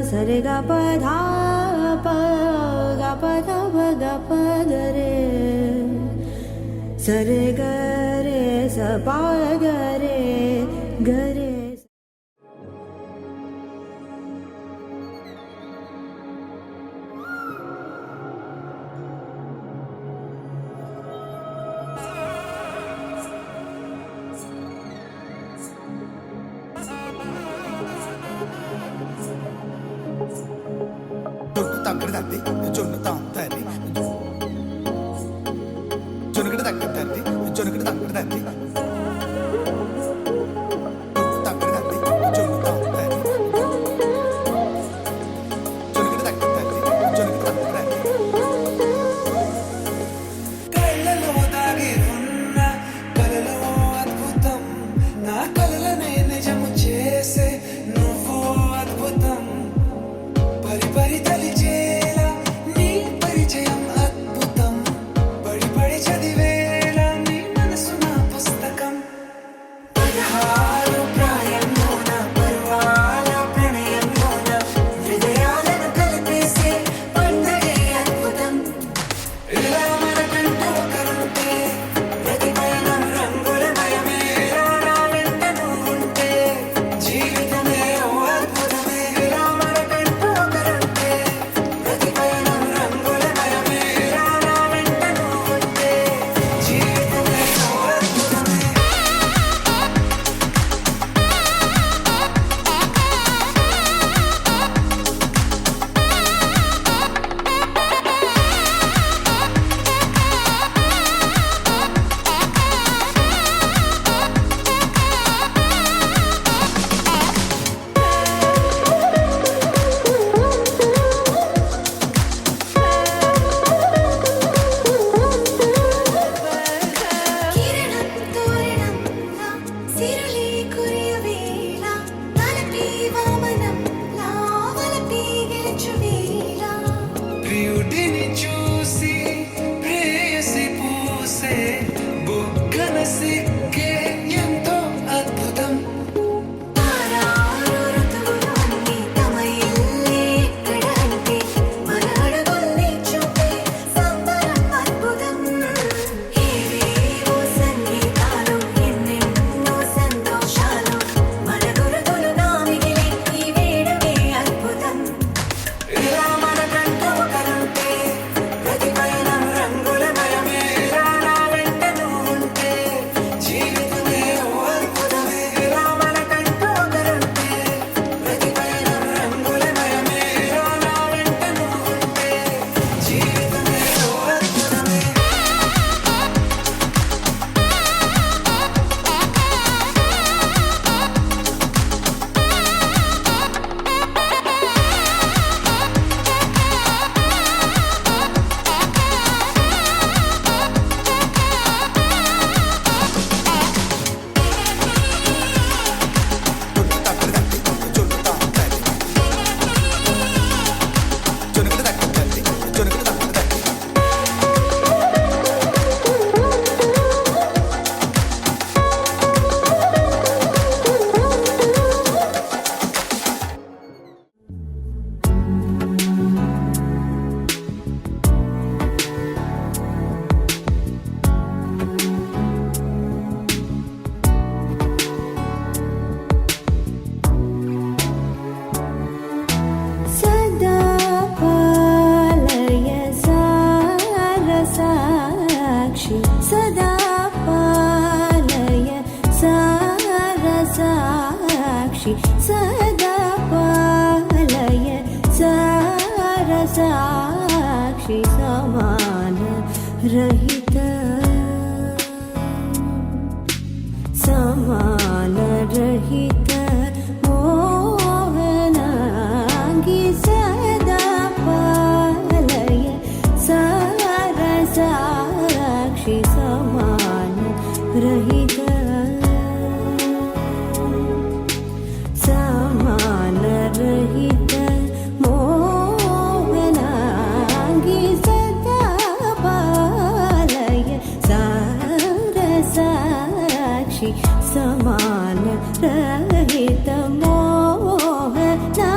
సరి గ ప ధ ప గ ప ధ ప గ ప గ రే సరి గ రే స ప గ రే గ రే. सदा पालय सारसाक्षि समान रहित समान रहित मोहनांगी सदा पालय सारसाक्षि समान रहित समान रहित मोहना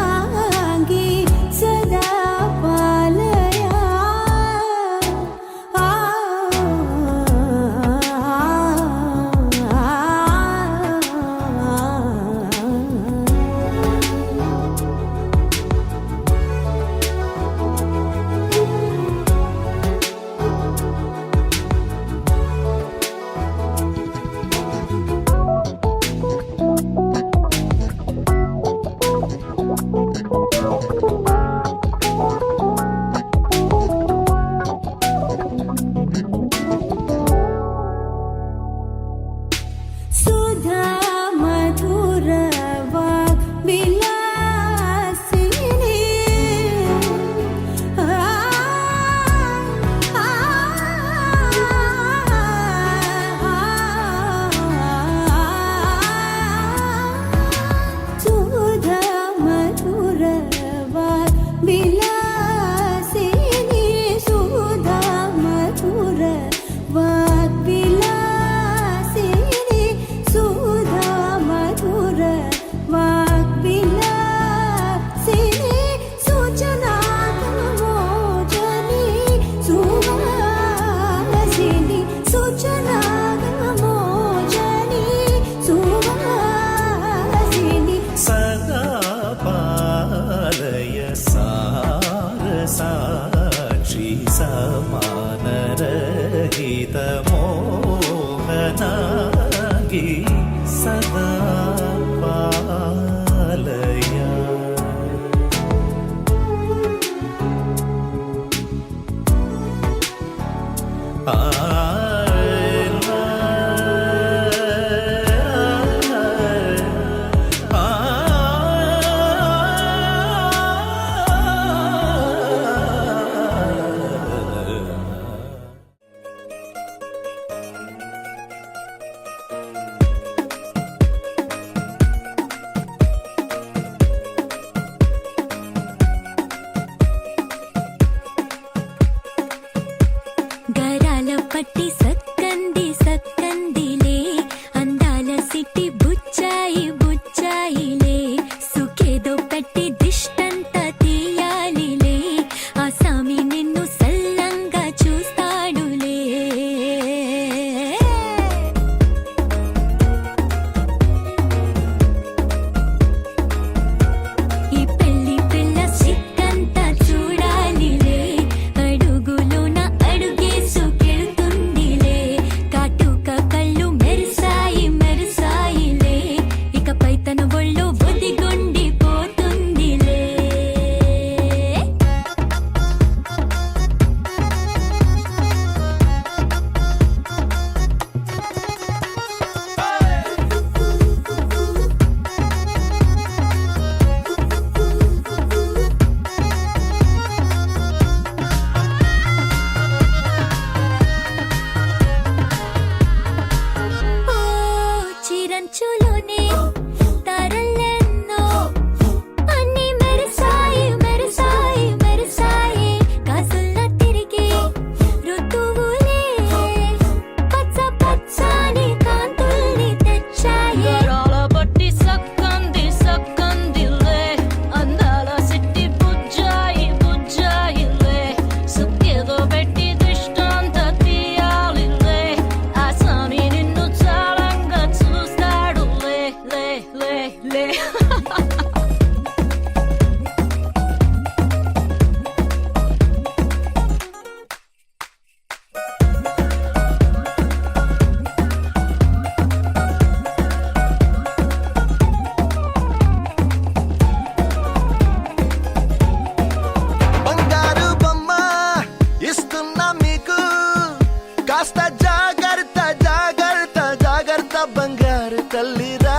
బంగారు తల్లిరా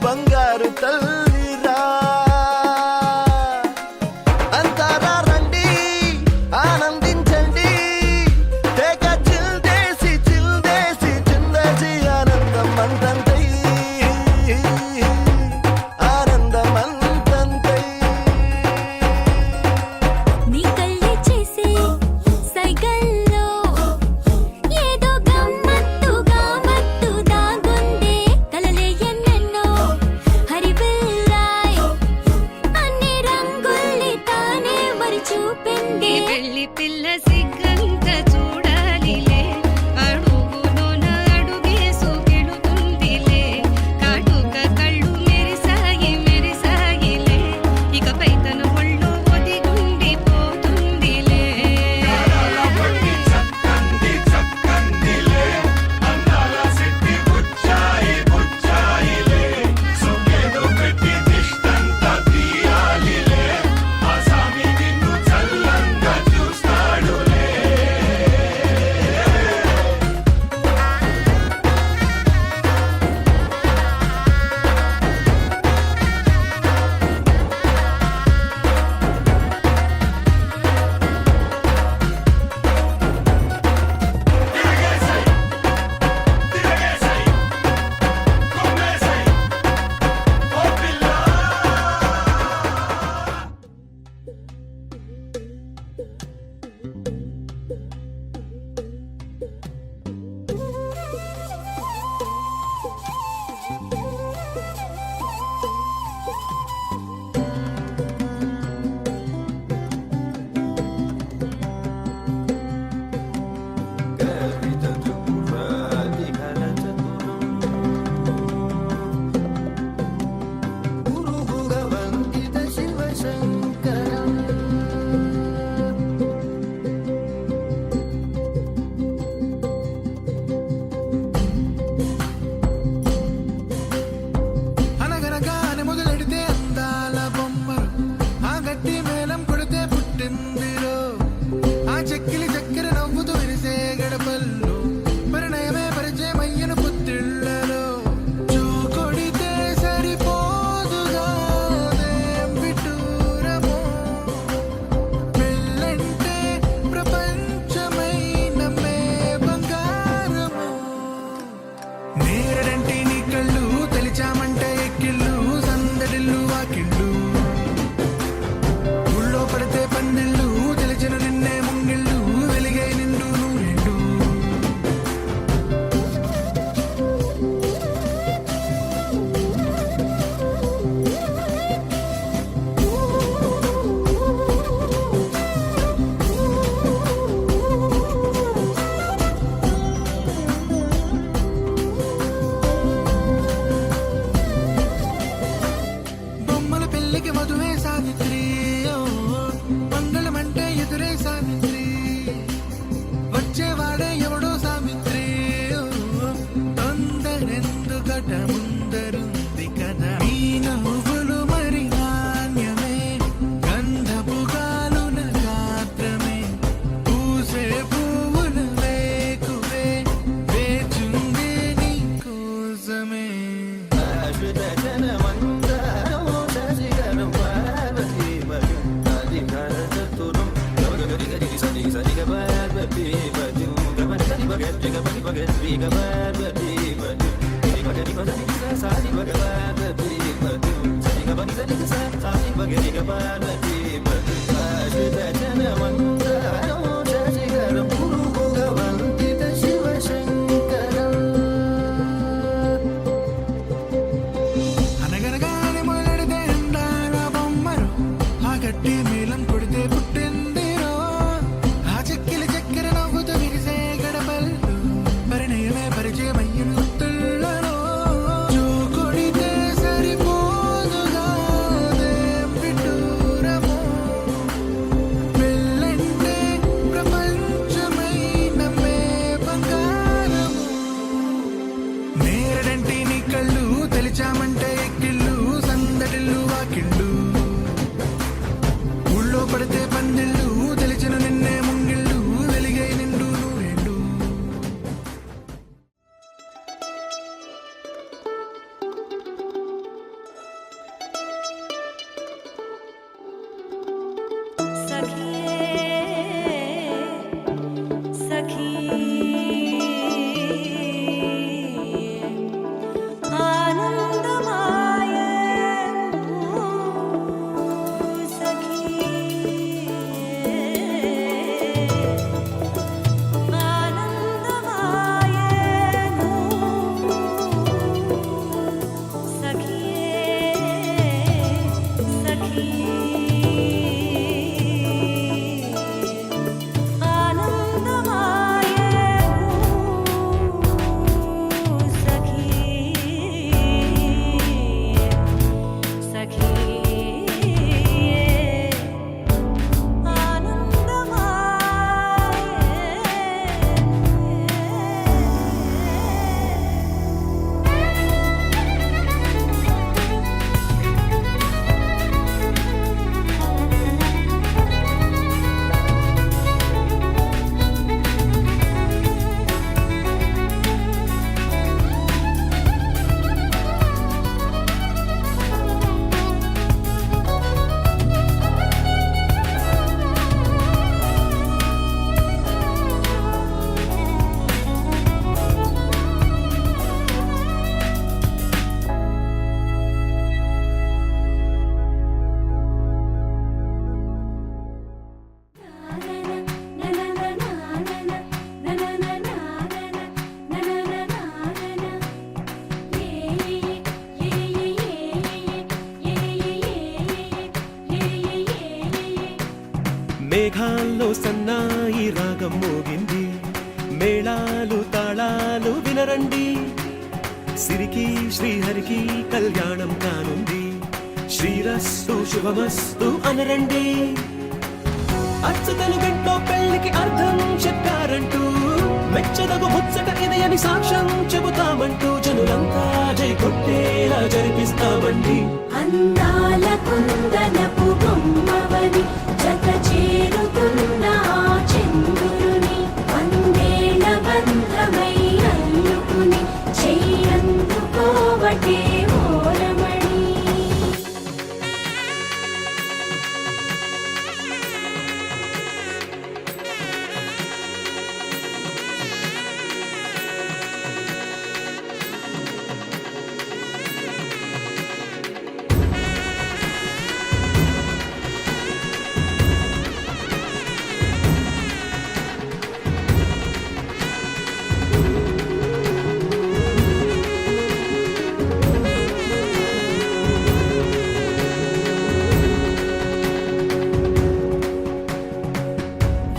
బంగారు తల్లిరా అంతారా రండి ఆనందించండి తెగ చిల్దేసి చిందేసి ఆనందం అంతంతై ఆనందం అంతంతై నీ కళ్ళే చేసే సైగల్లో ఏదో గమ్మత్తుగా మత్తు దాగుందే కలలే ఎన్నెన్నో హరిబిల్లాయ్ అన్ని రంగుల్ని తానే మరి చూపింది పెళ్లి పిల్ల సిగ్గంత చూడాలిలే అడుగులోన అడుగేసుకెళుతుందిలే కాటుక కళ్ళు మెరిసాయిలే ఇకపై తన ఒళ్ళో ఒదిగుండిపోతుందిలే అనగనగానే మొదలెడితే అందాల బొమ్మరు ఆ గట్టి మేళం కొడితే పుట్టిందిరో ఆ చెక్కిలి చక్కెర నవ్వుతూ విరిసే గడపల్లో పరిణయమే పరిచయమయ్యను పుత్తిళ్లలో చూ కొడితే సరిపోదుగా అదేం విడ్డూరమో పెళ్ళంటే ప్రపంచమై నమ్మే బంగారమో నేరడంటే నీ కళ్ళు తెలిచామంటే ఎక్కిళ్ళు సందడిల్లు వాకిళ్ళు ఊళ్ళో పడితే పందిళ్ళు తెలిచిన నిన్నే ముంగిళ్ళు వెలిగై నిండు నూరెండు బొమ్మల పెళ్లికి మధువే సావిత్రి ఓ, మంగళమంటే ఎదురే సావిత్రి వచ్చేవాడే ఎవడో సావిత్రి ఓ, తొందరెందుకట ముందరుంది కదా ఈ నవ్వులు మరి నాణ్యమే గంధపు గాలున గాత్రమే పూసే పువ్వుల వేకువే వేచుందే నీ కోసమే అనగనగానే మొదలెడితే అందాల బొమ్మరు ఆ గట్టి మేళం కొడితే పుట్టిందిరో ఆ చెక్కిలి చక్కెర నవ్వుతూ విరిసే గడపల్లో పరిణయమే పరిచయమయ్యను గుర్తులలో చూ కొడితే సరిపోదుగా అదేం విడ్డూరమో పెళ్ళంటే మేఘాల్లో సన్నాయి రాగం మోగింది, మేళాలు తాళాలు వినరండి, సిరికి శ్రీహరికి కళ్యాణం కానుంది, శ్రీరస్తు శుభమస్తు అనరండి. అచ్చతలు గంటో పెళ్లికి అర్థం చెప్పారంటూ, మెచ్చదగు ముచ్చట ఇది అని సాక్ష్యం చెబుతామంటూ, జనులంతా జై కొట్టేలా జరిపిస్తామండి. అందాల కుందనపు బొమ్మవని జత చేరుతున్న ఆ చంద్రుని, వందేళ్ల బంధమై అల్లుకుని చెయ్యందుకోవటే ఓరమణి.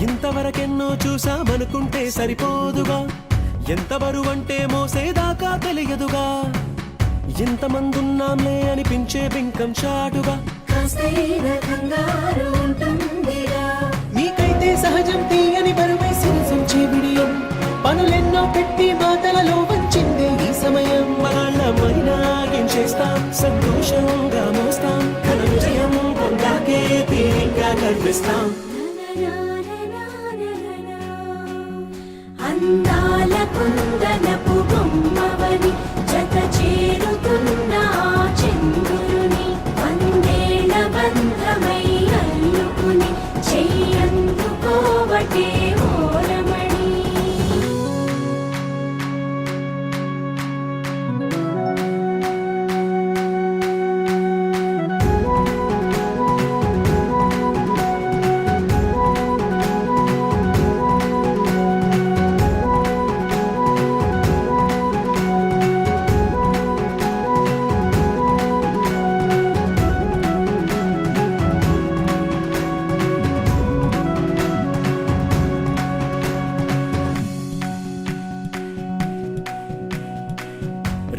ఇంతవరకెన్నో చూసామనుకుంటే సరిపోదుగా, ఎంత బరువంటే మోసేదాకా తెలియదుగా, ఇంతమందున్నాంలే అనిపించే బింకం చాటుగా, కాస్తైన కంగారు ఉంటుందిరా. మీకైతే సహజం తీయని బరువై సిరిసంచే బిడియం, పనులెన్నో పెట్టి మాటలలో వంచిందే ఈ సమయం. మనాళ్ళమైనా ఏం చేస్తాం, సంతోషంగా మోస్తాం, ఘన విజయం పొందాకే తీరిగ్గా కనిపిస్తాం. అందాల కుందనపు బొమ్మవని జత చేరుతున్న ఆ చంద్రుని, వందేళ్ల బంధమై అల్లుకుని చెయ్యందుకోవటే ఓరమణి.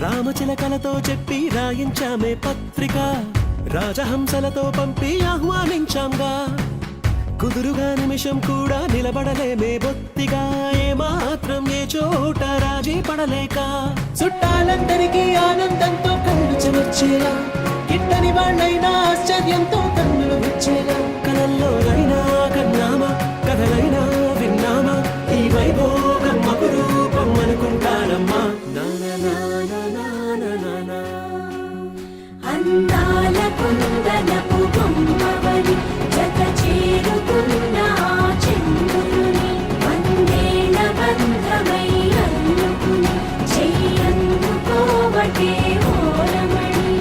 రామచిలకలతో చెప్పి రాయించామే పత్రిక, రాజహంసలతో పంపి ఆహ్వానించాంగా, కుదురుగా నిమిషం కూడా నిలబడలేమే బొత్తిగా, ఏ మాత్రం ఏ చోట రాజీ పడలేక, చుట్టాలందరికీ ఆనందంతో కళ్ళు చెమర్చేలా, గిట్టని వాళ్ళైనా ఆశ్చర్యంతో కన్నులు వచ్చేలా, కలల్లోనైనా కన్నామా కథలైనా విన్నామా, ఈ వైభోగం అపురూపం అనుకుంటానమ్మా. అందాల కుందనపు బొమ్మవని జత చేరుతున్న ఆ చంద్రుని, వందేళ్ల బంధమై అల్లుకుని చెయ్యందుకోవటే ఓరమణి.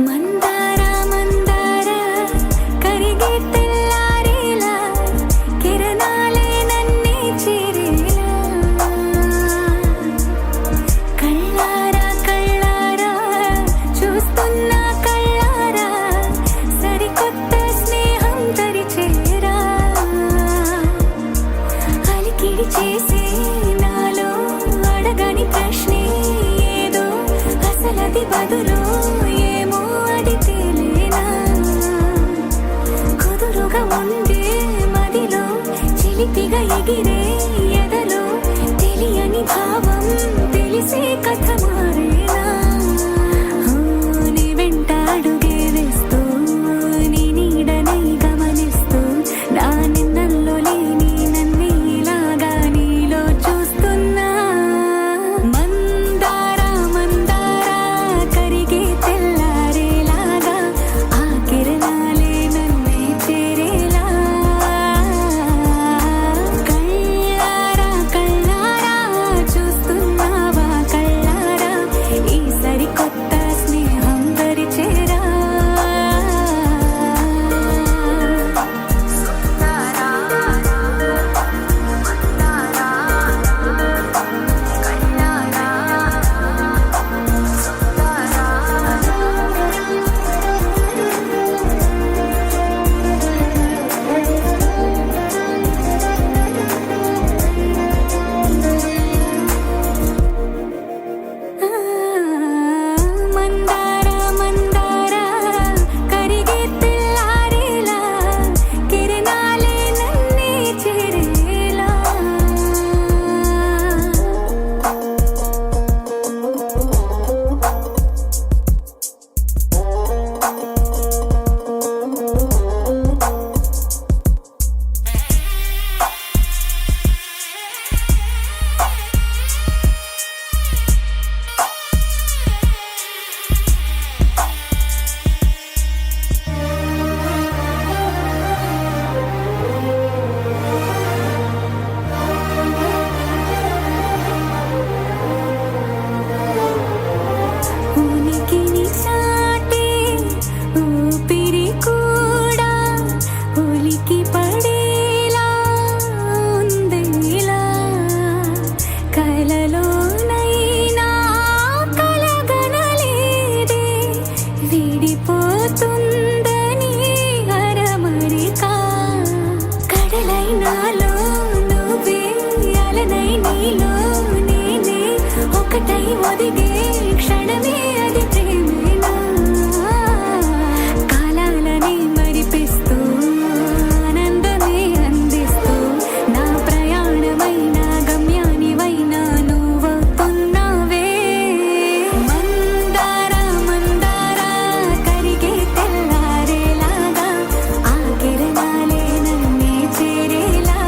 మందార మందార కరిగే తెల్లారేలా, కిరణాలే నన్నే చేరేలా, కళ్ళారా కళ్ళారా చూస్తున్నా కళ్ళారా, సరికొత్త స్నేహం తరిచేరా, అలికిడి చేసే నాలో అడగని ప్రశ్నే ఏదో, అసలది బదులు ఏమో అది తేలేనా, కుదురుగా ఉండే మదిలో చిలిపిగా ఎగిరే ఎదలో, తెలియని భావం తెలిసే కథ మారేనా. ఒకటై ఒదిగే క్షణమే అది ప్రేమేనా కాలాలని మరిపిస్తూ ఆనందమే అందిస్తూ నా ప్రయాణమైన గమ్యానివైనా నువ్వవుతున్నావే మందార మందార కరిగే తెల్లారేలాగా ఆ కిరణాలే నన్నే చేరేలా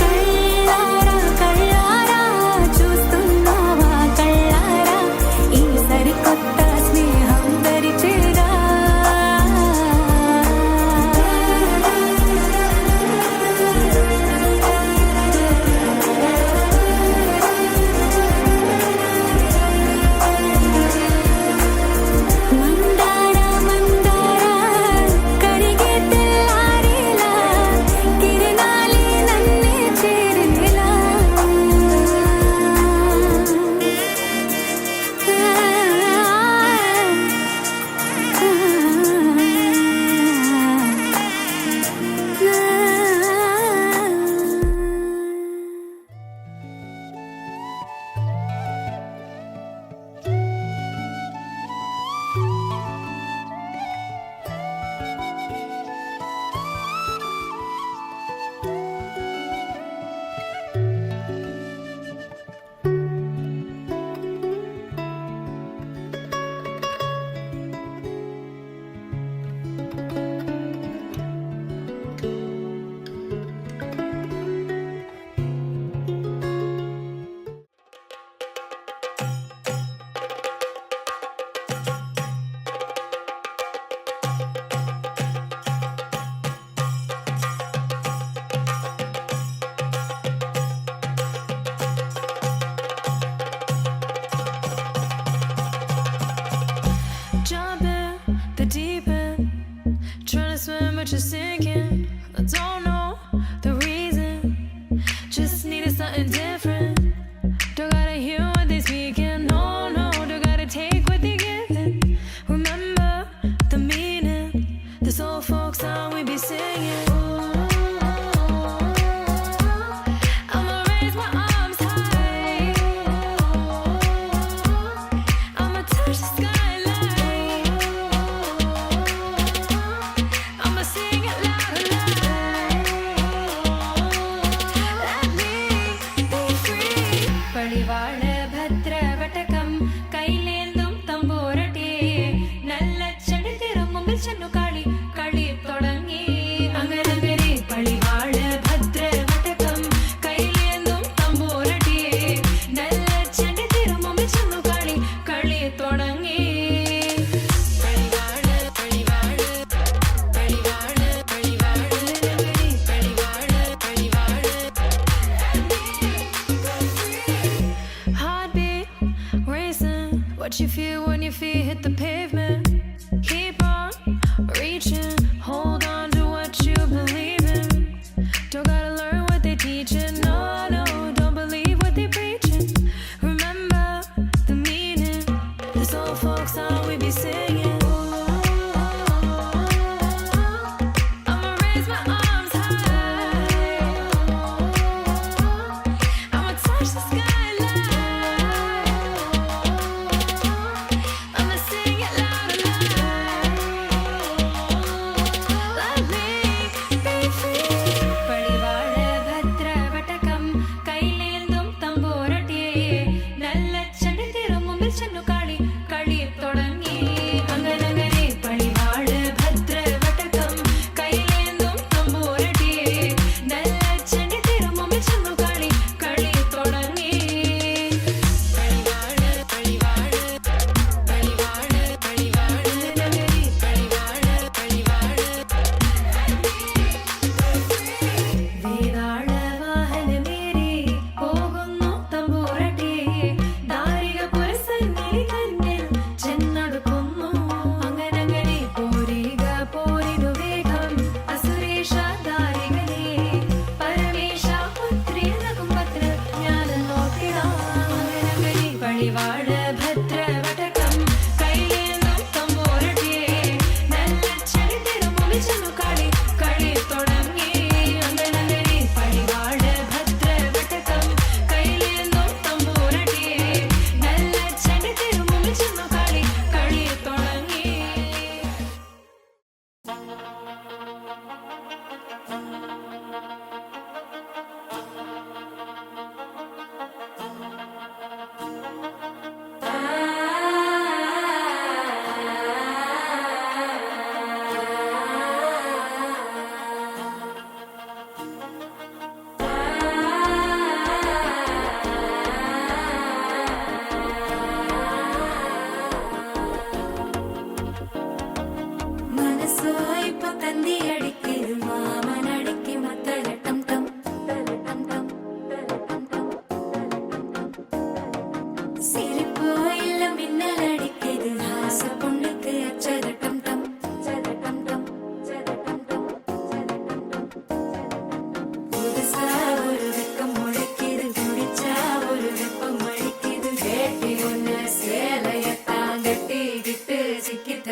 కళ్ళారా కళ్ళారా చూస్తున్నావా కళ్ళారా ఈ సరికొత్త స్నేహం దరిచేరా మందార మందార కరిగే తెల్లారేలా కిరణాలే నన్నే చేరేలా Jump in the deep end, trying to swim but you're sinking. I don't know the reason, just needed something different. Don't gotta hear what they speaking, no, no, don't gotta take what they giving. Remember the meaning, this old folk song we be singing. I'ma raise my arms high, I'ma touch the skyline, I'ma sing it loud and loud. Let me be free. പടിവാള ഭദ്രവടകം കൈലേന്തും തമ്പൂരട്ടി നല്ല ചെടി തിരുമുമ്പിൽ ചെന്നു കളി കളി തുടങ്ങി അങ്ങനെ പടിവാള ഭദ്രവടകം കൈലേന്തും തമ്പൂരട്ടി നല്ല ചെടി തിരുമുമ്പിൽ ചെന്നു കളി കളി തുടങ്ങി പടിവാള പടിവാള പടിവാള പടിവാള പടിവാള പടിവാള Heartbeat racing, what you feel when your feet hit the pavement. Keep on reaching, hold on to what you believe in. Don't gotta learn what they teaching, no, no, don't believe what they preaching. Remember the meaning, this old folk song we be singing. I'ma raise my arms high, I'ma touch the skyline, I'ma sing it loud and loud. Let me be free. പടിവാള ഭദ്രവടകം കൈലേന്തും തമ്പൂരട്ടി നല്ല ചെടി തിരുമുമ്പിൽ ചെന്നു കളി കളി തുടങ്ങി അങ്ങനെ പടിവാള ഭദ്രവടകം കൈലേന്തും തമ്പൂരട്ടി നല്ല ചെടി തിരുമുമ്പിൽ ചെന്നു കളി കളി തുടങ്ങി പടിവാള പടിവാള പടിവാള പടിവാള പടിവാള പടിവാള വേതാള വാഹനമേറി പോകുന്നു തമ്പൂരട്ടി ദാരിക പുരസന്നിധി തന്നിൽ ചെന്നടുക്കുന്നു അങ്ങനെ പോരിക പോരിനു വേഗം അസുരേഷ ദാരികനെ പരമേശ പുത്രിയനകും പത്ര ജ്ഞാനം നോക്കിടാം അങ്ങനെ പടിവാള ഭദ്രവടകം കൈലേന്തും തമ്പൂരട്ടി നല്ല ചെടി തിരുമുമ്പിൽ ചെന്നു കളി കളി തുടങ്ങി അങ്ങനെ പടിവാള ഭദ്രവടകം കൈലേന്തും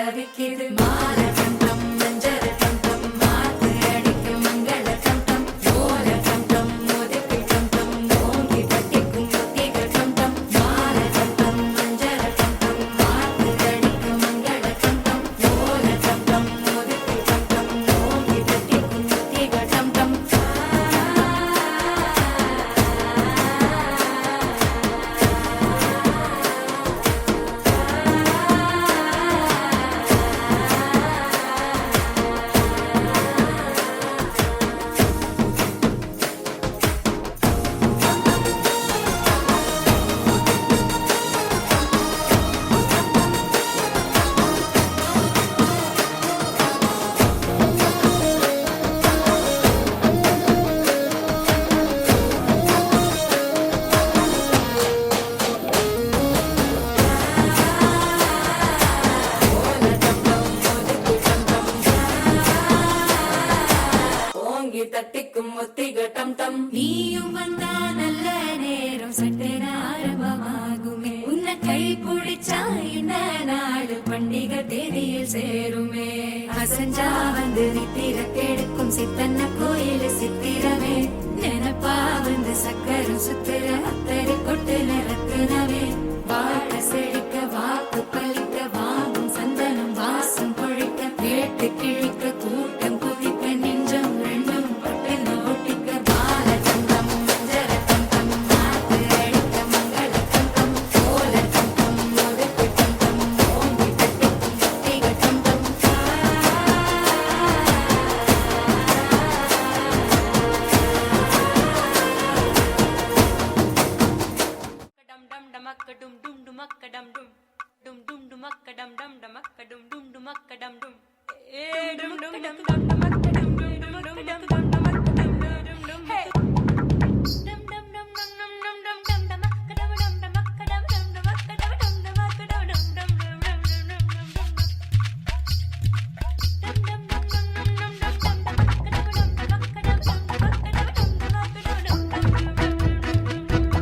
தவிக்குது மால டம் டம் மஞ்சர டம் டம் மாத்து அடிக்க மங்கள டம் டம் ஓல டம் டம் மோதிக்கு டம் டம் ஓங்கி தட்டிக்கும் முத்திக டம் டம் மால டம் டம் மஞ்சர டம் டம் மாத்து அடிக்க மங்கள டம் டம் ஓல டம் டம் மோதிக்கு டம் டம் ஓங்கி தட்டிக்கும் முத்திக டம் டம் ஓங்கி தட்டிக்கும் முத்திக டம் டம் நீயும் வந்தா நல்ல நேரம் சட்டென ஆரம்பமாகுமே உன்னை கை பிடிச்சா இந்த நாடு பண்டிகை தேதியில் சேருமே அசஞ்சா வந்து நித்திர கெடுக்கும் சித்தன்ன கோயில் சித்திரமே நினப்பா வந்து சக்கரம் சுத்துற அத்தரி கொட்டுல ரத்தினமே வாழ செழிக்க வாக்கு பலிக்க வாங்கும் சந்தனம் வாசம் பொழிக்க கேட்டு கிழிக்க கூட்டம் குதிக்க நெஞ்சம் ரெண்டும் பட்டுன்னு ஒட்டிக்க பால தங்கம் மஞ்சர தங்கம் மாத்து அடிக்க மங்கள தங்கம் ஓல தங்கம் ஒதுக்கு தங்கம் ஓங்கி தட்டிக்கும் முத்திக தங்கம் dum dum damakka dum dum dumakka dum dum dum dum dumakka dum dum damakka dum dum dumakka dum dum dum dum dum dum damakka dum dum dumakka dum dum damakka dum dum dum hey dum dum dum dum dum dum dum dum damakka dum dum damakka dum dum damakka dum dum damakka dum dum dum dum dum dum dum dum dum dum dum dum dum dum damakka dum dum damakka dum dum damakka dum dum damakka dum dum dum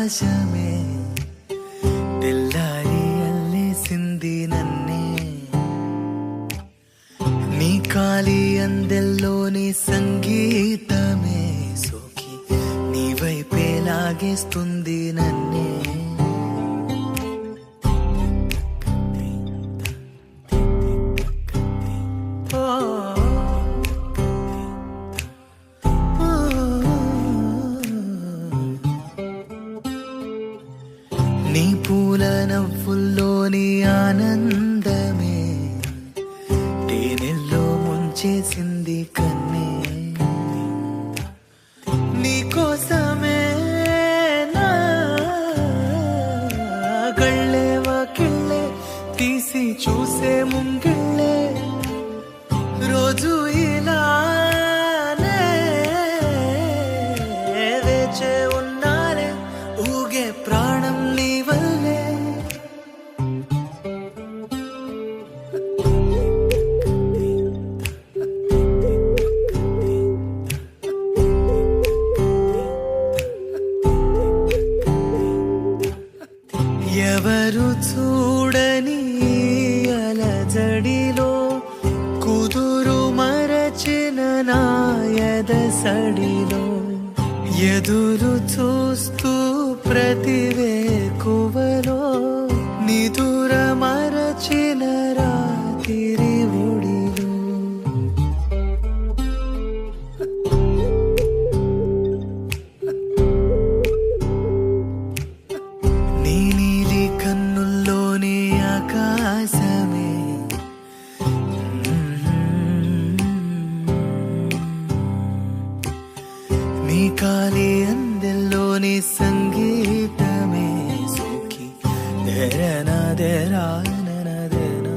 ఆకాశమే తెల్లారి అల్లేసింది నన్నే నీ కాలి అందెల్లోని సంగీతమే సోకి నీ వైపే లాగేస్తుంది నన్నే నీ పూల నవ్వుల్లోని ఆనందమే తేనెల్లో ముంచేసింది కన్నే నీ కోసమే నా గళ్ళే వాకిళ్ళే తీసి చూసే ముంగిళ్ళే రోజు ఇలానే వేచే ఉన్నానే ఊగే ప్రాణం నీ వల్లే ఎవరు చూడని అలజడిలో కుదురు మరచిన నాయద సడిలో ఎదురు చూస్తూ ప్రతివేకువలో నిదుర మరచిన రాత్రి ఒడిలో నీ నీలి కన్నుల్లోని ఆకాశమే నీ కాలి అందెల్లోని సంగీతమే సోకి దేరనా దేరా దేనా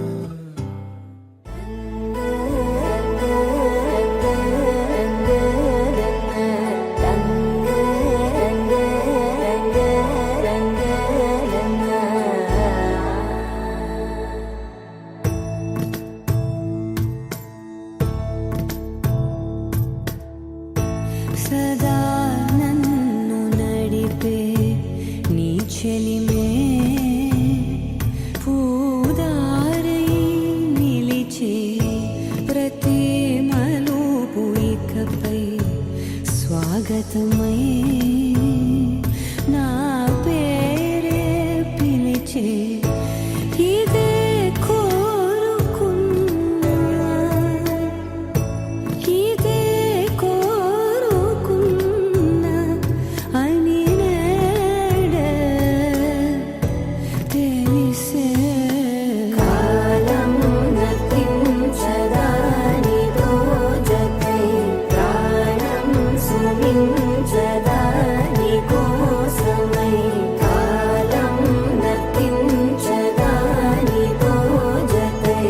సదా నన్ను నడిపే నీ చెలిమే పూదారై నిలిచే ప్రతి మలుపు ఇకపై స్వాగతమై నా పేరే పిలిచే ఇదే కోరుకున్నా ఇదే కోరుకున్నా అని నేడే తెలిసే కాలం నతించదానిదో జతై ప్రాణం సుమించదాని కోసమై కాలం నతించదానిదో జతై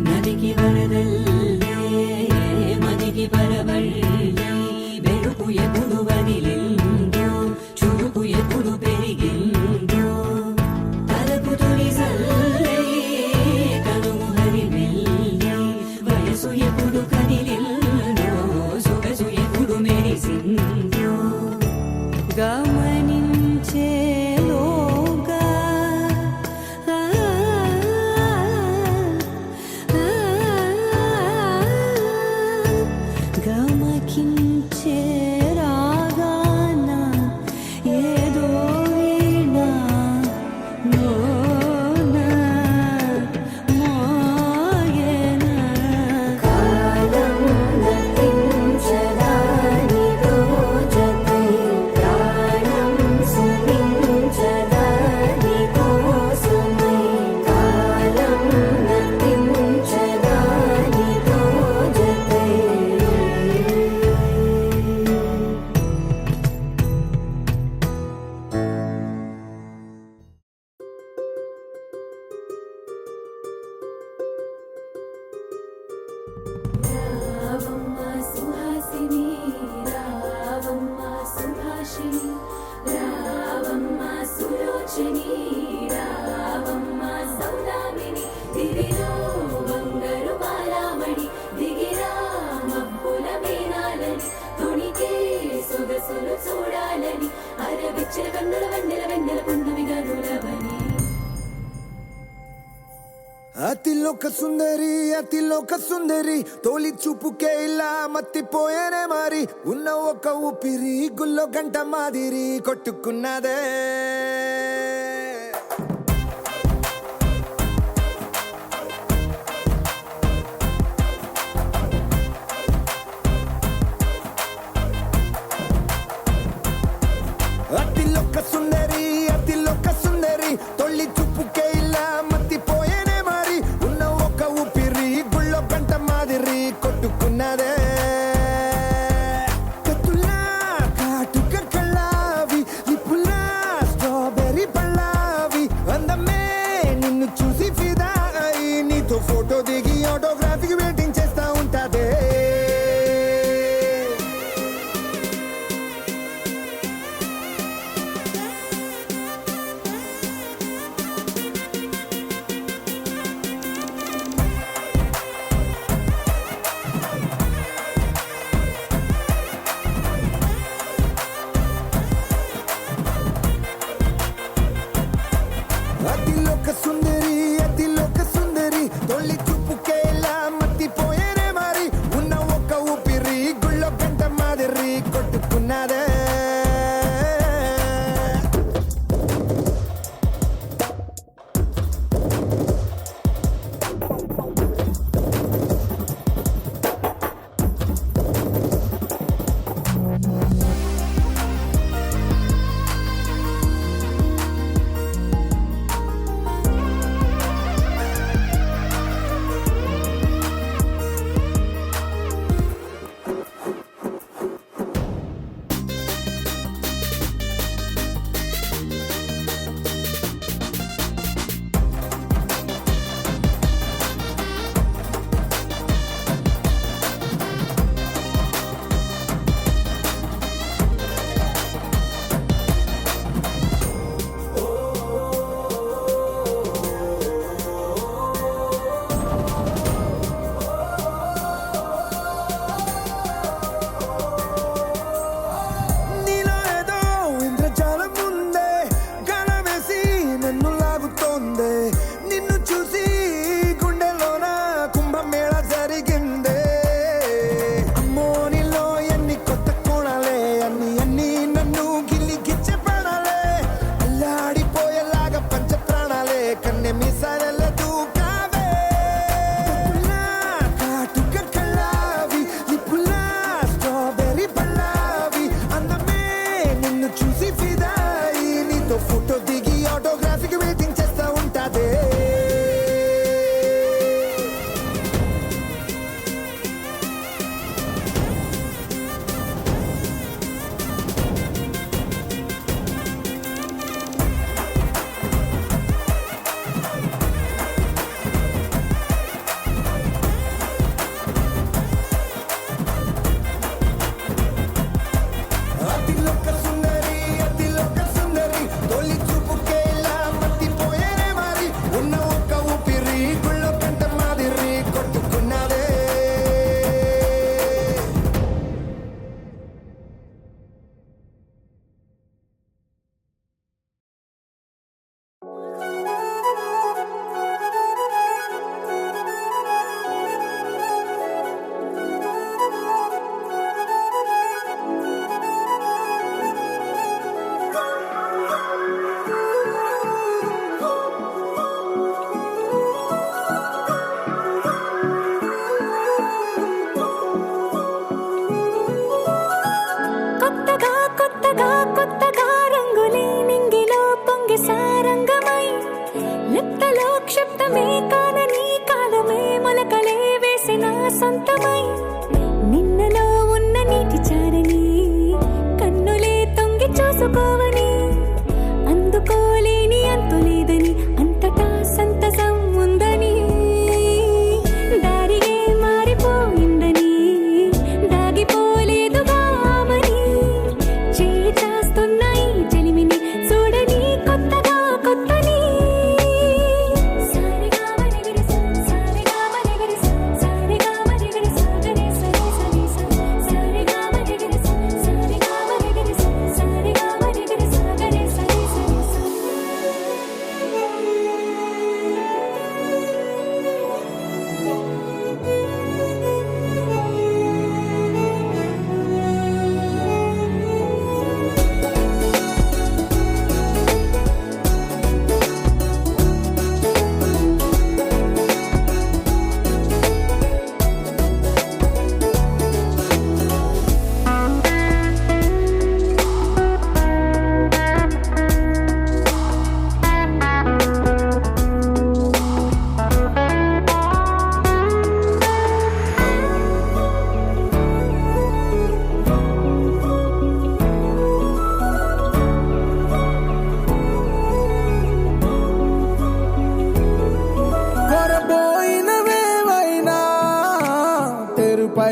నదికి వరదల్లే మదికి పరవళ్ళే వెలుపు ఎప్పుడు వదిలిందో చూపు ఎప్పుడు పెరిగిందో తలపు తొలి సల్లే కనుము హరిమెల్లే వయసు ఎప్పుడు కదిలిందో సొగసు ఎప్పుడు మెరిసిందో గమనించేలోగా రావమ్మ సుహాసిని రావమ్మ సుభాషిణి రావమ్మ సులోచని రావమ్మ సౌదామిని దివిలో బంగారు బాలామణి దిగిరా మబ్బుల మేనాలని తుణికే సొగసులు చూడాలని అరవిచ్చల కన్నుల వెన్నెల వెన్నెల పున్నమిగా నులవని అతిలోక సుందరి తోలి చూపుకే ఇలా మత్తిపోయేనే మరి ఉన్న ఒక ఊపిరి గుల్లో గంట మాదిరి కొట్టుకున్నదే అతిలోక సుందరి తొలి చూపుకే ఇలా మత్తిపోయేనే మరి ఉన్న ఒక ఊపిరి గుళ్ళో గంట మాదిరి కొట్టుకున్నదే కత్తులా కాటుక కళ్ళావి లిప్పులా స్ట్రాబెర్రీ పళ్ళావి అందమే నిన్ను చూసి ఫిదా అయి నీతో ఫోటో దిగి ఆటోగ్రాఫీకి వెయిటింగ్ చేస్తా ఉంటాదే అతిలోక సుందరి తొలి చూపుకే ఇలా మత్తిపోయేనే మరి ఉన్న ఒక ఊపిరి గుళ్ళో గంట మాదిరి కొట్టుకున్నదే నిన్ను చూసి గుండెలోన కుంభమేళ జరిగిందే అమ్మో నీలో ఎన్ని కొత్త కోణాలే అన్ని నన్ను గిల్లి గిచ్చే ప్రాణాలే అల్లాడిపోయేలాగా పంచ ప్రాణాలే కన్నె మీసాల దూకావే కాటుక కళ్ళావి లిప్పులా స్ట్రాబెర్రీ పళ్ళావి అందమే నిన్ను చూసి ఫిదాయి నీతో ఫోటో దిగి ఆటోగ్రాఫీకి వెయిటింగ్ చేస్తా ఉంటాదే అతిలోక సుందరి తొలి చూపుకే ఇలా మత్తిపోయేనే మరి ఉన్న ఒక ఊపిరి గుళ్ళో గంట మాదిరి కొట్టుకున్నదే కొత్తగా రంగులే నింగిలో పొంగి సారంగమై లిప్తలో క్షిప్తమే కానని కాలమే మొలకలే వేసిన సొంతమై నిన్నలో ఉన్న నీటి చారని కన్నులే తొంగి చూసుకోవని అందుకోలేని అంతులేదని అంతటా సంతసం ఉందని దారిగే మారిపో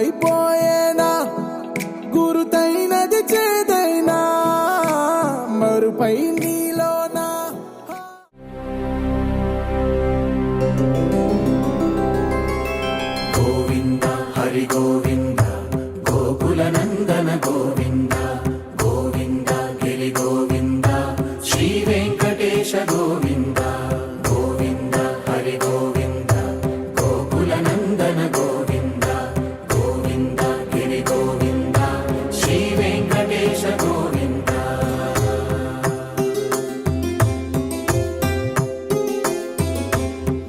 కరువైపోయేనా గురుతైనది చేదైనా మరుపై నీలోనా గోవింద హరి గోవింద గోకుల నందన గోవింద గోవింద గిరి గోవింద శ్రీ వెంకటేశ గోవింద గోవింద హరి గోవింద గోకుల నందన గోవింద గోవింద గిరి గోవింద శ్రీ వెంకటేశ గోవింద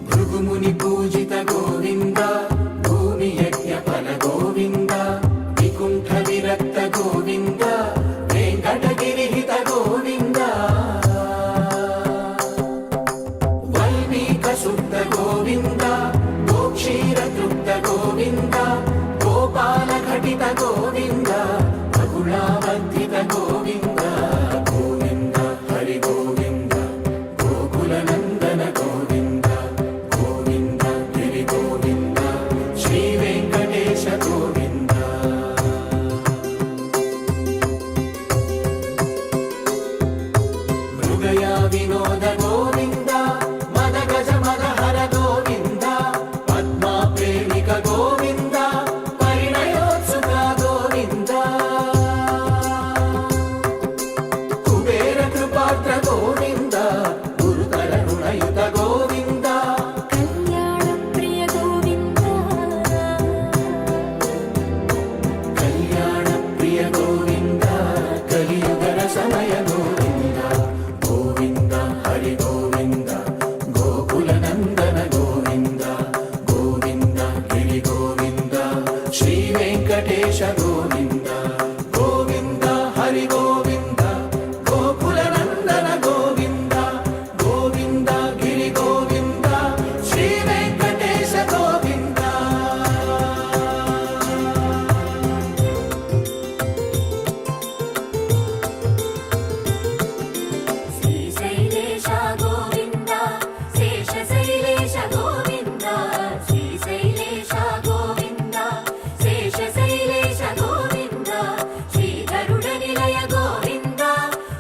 భృగుముని పూజిత గోవింద భూమి యజ్ఞ ఫల గోవింద వికుంఠ విరక్త గోవింద వెంకటగిరిహిత గోవింద వల్మీక శుద్ధ గోవింద గోక్షీర తృప్త గోవింద గోపాల ఘటిత గోవింద బహుళావర్ధిత గోవింద గోవింద హరి గోవింద గోకుల నందన గోవింద గోవింద గిరి గోవింద శ్రీ వెంకటేశ గోవింద మృగయా వినోద గోవింద మద గజ మద హర గోవింద పద్మా ప్రేమిక గోవింద పరిణయోత్సుక గోవింద కుబేర కృపాత్ర గోవింద గురుతర రుణయుత గోవింద కళ్యాణ ప్రియ గోవింద కళ్యాణ ప్రియ గోవింద కలియుగర సమయ గోవింద గోవింద హరి గోవింద గోకుల నందన గోవింద గోవింద గిరి గోవింద శ్రీ వెంకటేశ గోవింద గోవింద హరి గోవింద గోకుల నందన గోవింద గోవింద గిరి గోవింద శ్రీ వెంకటేశ గోవింద శ్రీశైలేశ గోవింద శేషశైలేశ గోవింద శ్రీశైలేశ గోవింద శేషశైలేశ గోవింద శ్రీ గరుడ నిలయ గోవింద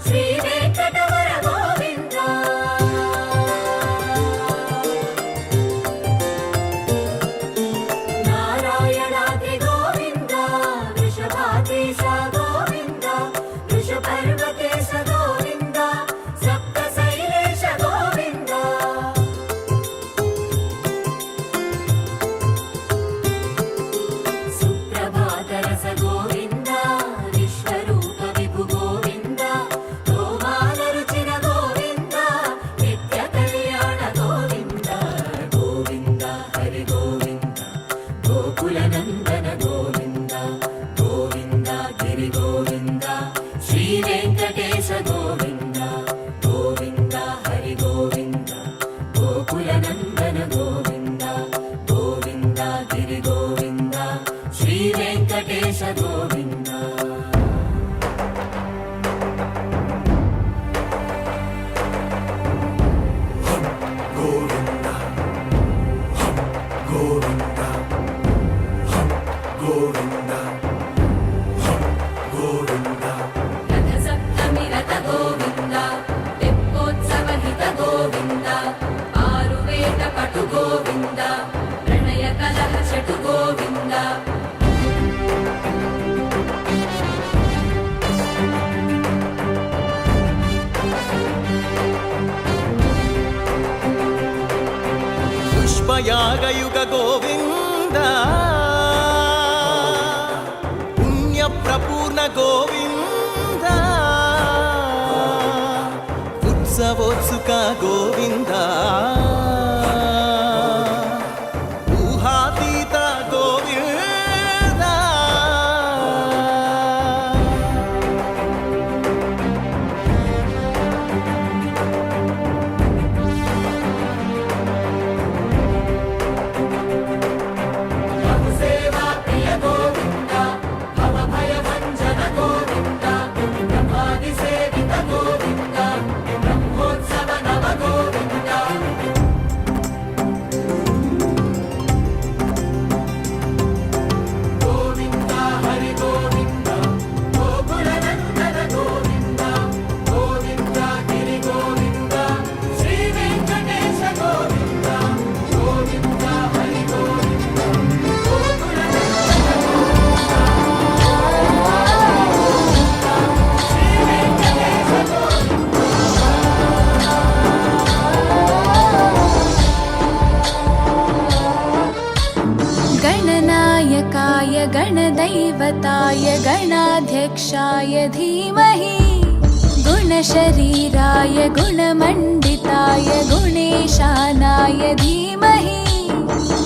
శ్రీ వెంకటవర గోవింద నారాయణాద్రి గోవింద వృషభాదేశ గోవింద వృషపర్వతేశ గోవింద సప్తశైలేశ గోవింద సుప్రభాతరస గోవింద విశ్వరూప విభు గోవింద గోమాల రుచిన గోవింద నిత్య కళ్యాణ గోవింద గోవింద హరి గోవింద గోకుల నందన గోవింద గోవింద గిరి గోవింద శ్రీ వెంకటేశ గోవింద గోవింద హరి గోవింద గోకుల నందన గోవింద గోవింద గిరి గోవింద శ్రీ వెంకటేశ గోవింద గోవింద గోవింద గోవింద గోవింద రథ సప్తమి రథ గోవింద తెప్పోత్సవ హిత గోవింద ఆరువేద పటు గోవింద ప్రణయ కలహ షటు గోవింద పుష్పయాగయుగ గోవింద పుణ్య ప్రపూర్ణ గోవింద ఉత్సవోత్సుక గోవింద ఊహాతీత గోవింద సేవా ప్రియ గోవింద భవ భయ భంజన गणाधिपाय गणदैवताय गणाध्यक्षाय धीमहि गुणशरीराय गुणमण्डिताय गुणेशानाय धीमहि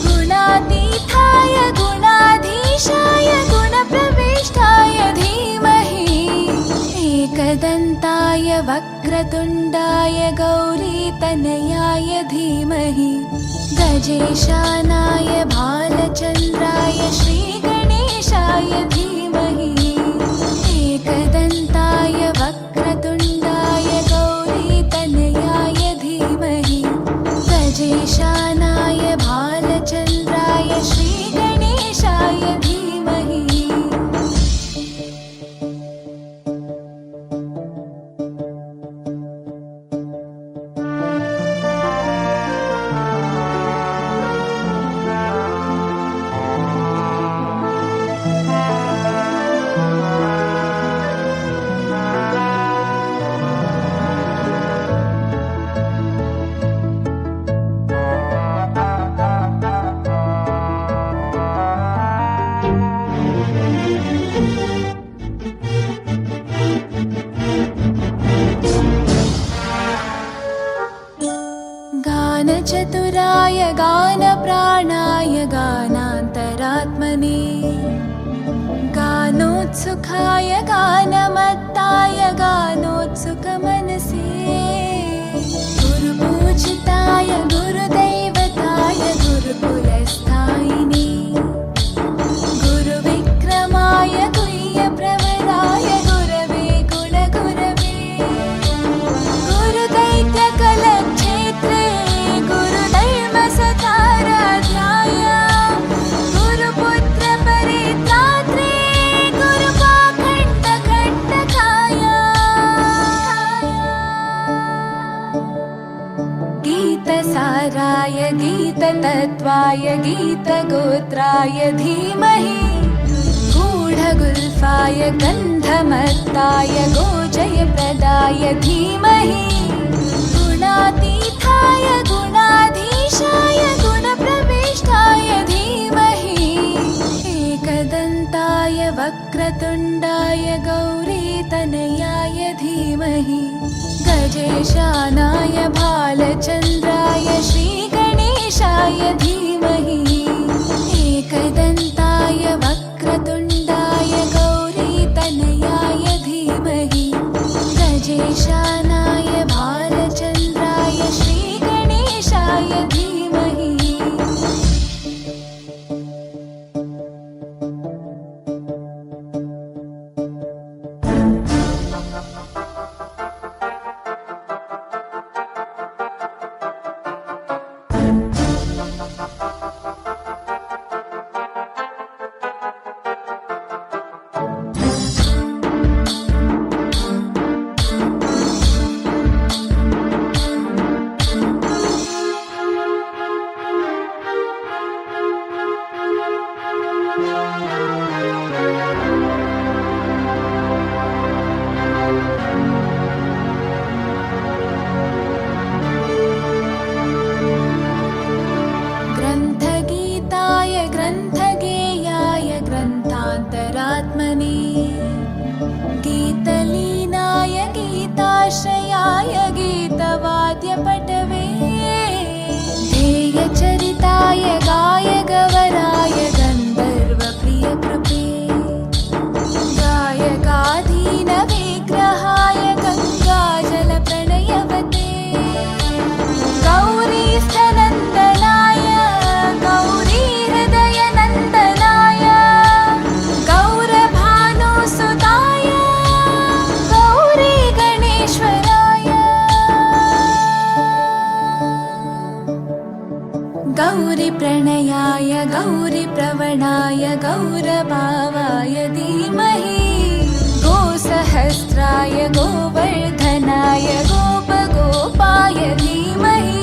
गुणातीताय गुणाधीशाय गुणप्रविष्टाय धीमहि एकदन्ताय वक्रतुण्डाय गौरीतनयाय धीमहि गजेशानाय भालचन्द्राय श्रीगणेशाय धीमहि एकदन्ताय वक्रतुण्डाय गौरीतनयाय धीमहि गजेशानाय भालचन्द्राय श्रीगणेशाय धीमहि गानचतुराय गानप्राणाय गानान्तरात्मने गानोत्सुकाय गानमत्ताय गानोत्सुकमनसे गुरुपूजिताय गुरुदैवताय गुरुकुलस्थायिने गुरुविक्रमाय गुह्यप्रवराय गुरवे गुणगुरवे गुरुदैत्यकलक्षेत्रे गुरुधर्मसताराध्याय गुरुपुत्रपरित्रात्रे गुरुपाखण्डखण्डकाय गीतसाराय गीततत्त्वाय गीतगोत्राय धीमहि गूढगुल्फाय गन्धमत्ताय गोजयप्रदाय धीमहि गुणातीताय गुणाधीशाय गुणप्रविष्टाय धीमहि एकदन्ताय वक्रतुण्डाय गौरीतनयाय धीमहि गजेशानाय भालचन्द्राय श्रीगणेशाय धीमहि एकदन्ताय वक्रतुण्डाय गौरीतनयाय धीमहि गजेशानाय भालचन्द्राय श्रीगणेशाय धीमहि ग्रन्थगीताय ग्रन्थगेयाय ग्रन्थान्तरात्मने गीतलीनाय गीताश्रयाय गीतवाद्यपटवे ध्येयचरिताय गायगवराय गन्धर्वप्रियकृपे गायकाधीनविग्रहाय गङ्गाजलप्रणयवते गौरीस्थनन्दनाय गौरीहृदयनन्दनाय गौरभानुसुताय गौरीगणेश्वराय गौरीप्रणयाय गौरीप्रवणाय गौरभावाय धीमहि गोसहस्राय गोवर्धनाय गोपगोपाय धीमहि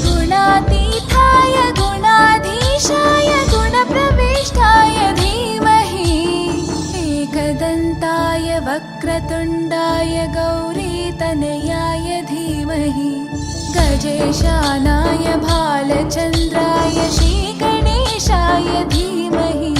गुणातीताय गुणाधीशाय गुणप्रविष्टाय धीमहि एकदन्ताय वक्रतुण्डाय गौरीतनयाय धीमहि गजेशानाय भालचन्द्राय श्रीगणेशाय धीमहि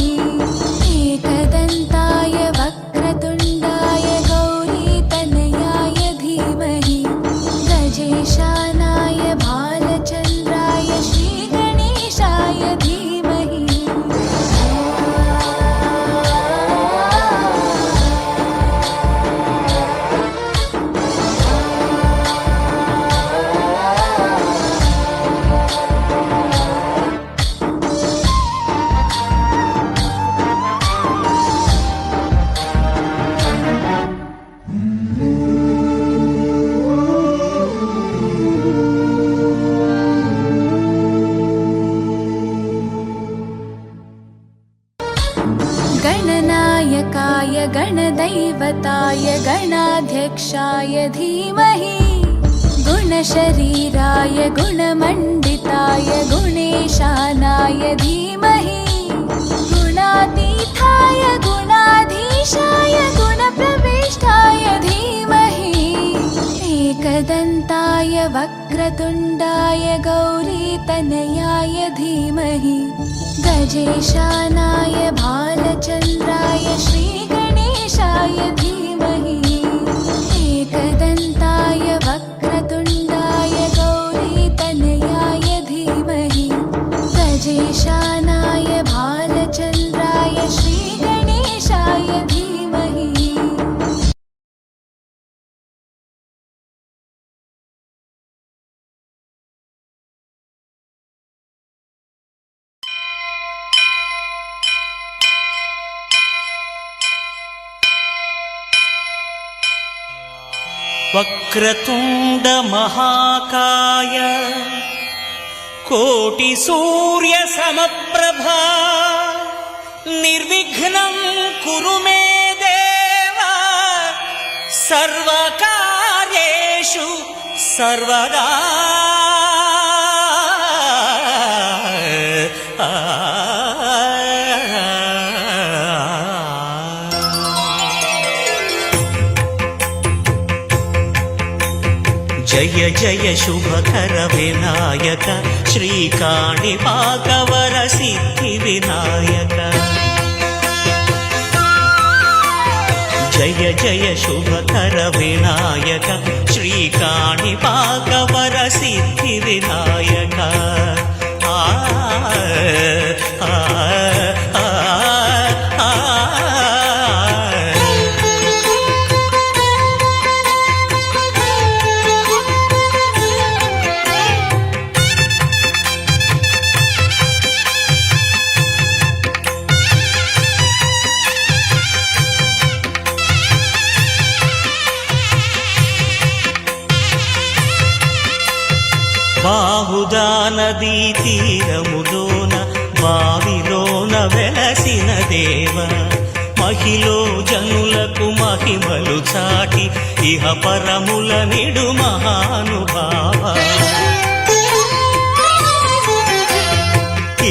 गणनायकाय गणदैवताय गणाध्यक्षाय धीमहि गुणशरीराय गुणमण्डिताय गुणेशानाय धीमहि गुणातीताय गुणाधीशाय गुणप्रविष्टाय धीमहि एकदन्ताय वक्रतुण्डाय गौरीतनयाय धीमहि गजेशानाय भालचन्द्राय श्रीगणेशाय धीमहि एकदन्ताय वक्रतुण्डाय गौरीतनयाय धीमहि गजेशानाय भालचन्द्राय श्रीगणेशाय धीमहि వక్రతుండ మహాకాయ కోటి సూర్య సమప్రభా నిర్విఘ్నం కురు మే దేవ సర్వకార్యేషు సర్వదా జయ జయ శుభకర వినాయక శ్రీకాణిపాకవర సిద్ధి వినాయక జయ జయ శుభకర వినాయక శ్రీకాణిపాకవర సిద్ధి వినాయక ఆ ఆ ఆ ఆ బాహుదా నదీ తీరములోన బావిలోన వెలసిన దేవ మహిలో జనులకు మహిమలు చాటి ఇహ పరముల నిడు మహానుభావ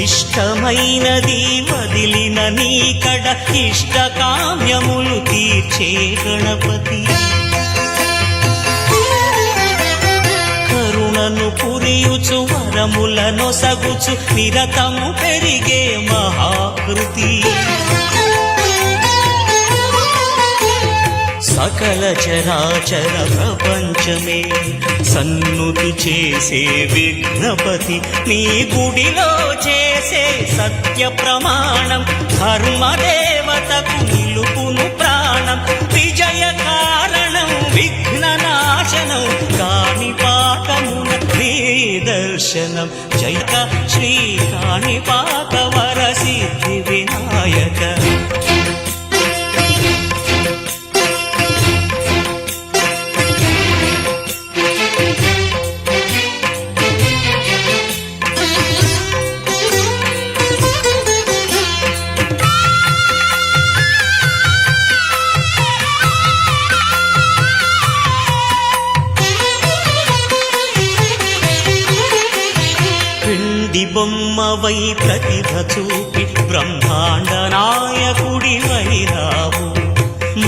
ఇష్టమైనది వదిలిన నీకడ ఇష్ట కామ్యములు తీర్చే గణపతి కరుణను పురియుచు వరములను సగుచు నిరతము పెరిగే మహాకృతి సకల చరాచర ప్రపంచమే సన్నుతి చేసే విఘ్నపతి నీ గుడిలో చేసే సత్య ప్రమాణం ధర్మదేవతకు నిలుపును ప్రాణం విజయ కారణం విఘ్న నాశనం కాణిపాకమున నీ దర్శనం జయ శ్రీ కాణిపాకవర సిద్ధి వినాయక బొమ్మవై ప్రతిభ చూపి బ్రహ్మాండ నాయకుడివైరావు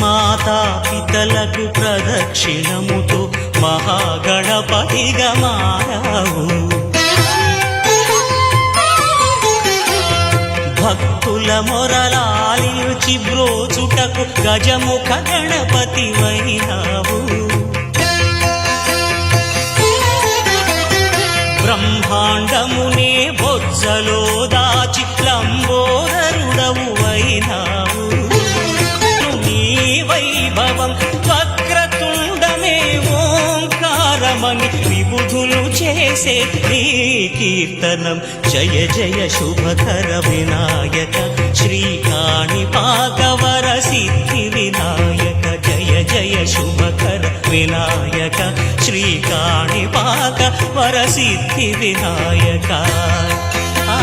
మాతా పితలకు ప్రదక్షిణముతో మహాగణపతిగా మారావు భక్తుల మొరలాలించి బ్రోచుటకు గజముఖ గణపతివైరావు బ్రహ్మాండమునే బొజ్జలో దాచి లంబోదరుడవు అయినావు నీ వైభవం వక్రతుండమే ఓంకారమని విబుధులు చేసే నీ కీర్తనం జయ జయ శుభకర వినాయక శ్రీ కాణిపాకవర సిద్ధి వినాయక జయ జయ శుభకర వినాయక శ్రీ కాణిపాకవర సిద్ధి వినాయక ఆ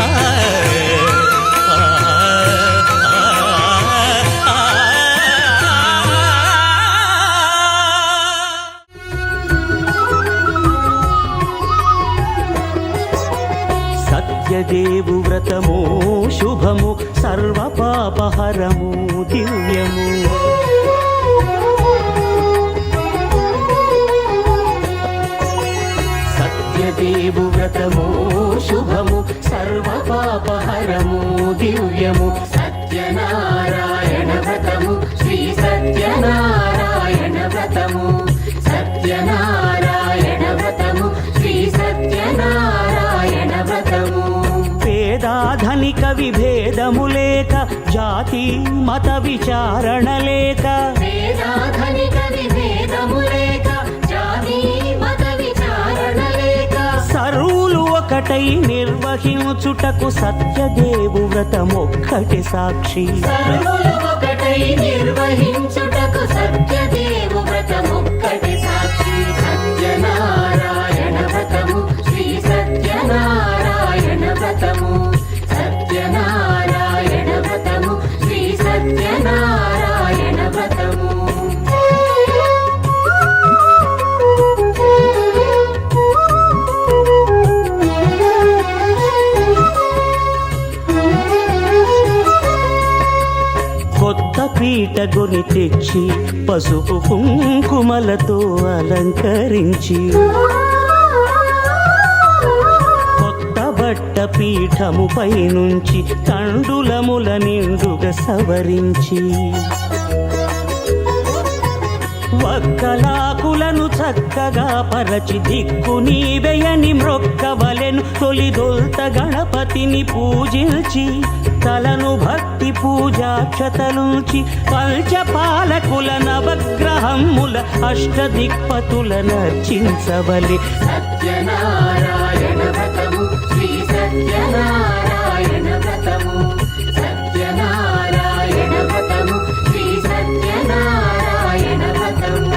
సర్వ పాపహరము దివ్యము. సత్యదేవు వ్రతము శుభము సర్వ పాపహరము దివ్యము. సత్యనారాయణ వ్రతము శ్రీ సత్యనారాయణ వ్రతము. సత్యనారాయణ వ్రతము శ్రీ సత్యనారాయణ వ్రతము. పేదాధనిక విభేదము లేక జాతి మత విచారణ లేక. పేదాధనిక విభేదము లేక జాతి మత విచారణ లేక. సర్వులు ఒకటై నిర్వహించుటకు సత్యదేవు వ్రతమొక్కటి సాక్షి. సర్వులు ఒకటై నిర్వహించుటకు సత్యదేవు వ్రతమొక్కటి సాక్షి. సత్యనారాయణ వ్రతము శ్రీ సత్యనారాయణ వ్రతము. సత్యనారాయణ వ్రతము శ్రీ సత్యనారాయణ వ్రతము. కొత్త పీట గొని తెచ్చి పసుపు కుంకుమలతో అలంకరించి. కొత్త బట్ట పీఠముపై నుంచి తండులముల నిండుగా సవరించి. వక్కలాకులను చక్కగా పరచి దిక్కు నీవెయని మ్రొక్కవలెను. తొలిదొల్త గణపతిని పూజించి తలను భక్తి పూజాక్షతలుంచి పంచపాలకుల నవగ్రహముల అష్టదిక్పతుల నర్చించవలె. సత్యనారాయణ వ్రతము శ్రీ సత్యనారాయణ వ్రతము. సత్యనారాయణ వ్రతము శ్రీ సత్యనారాయణ వ్రతము.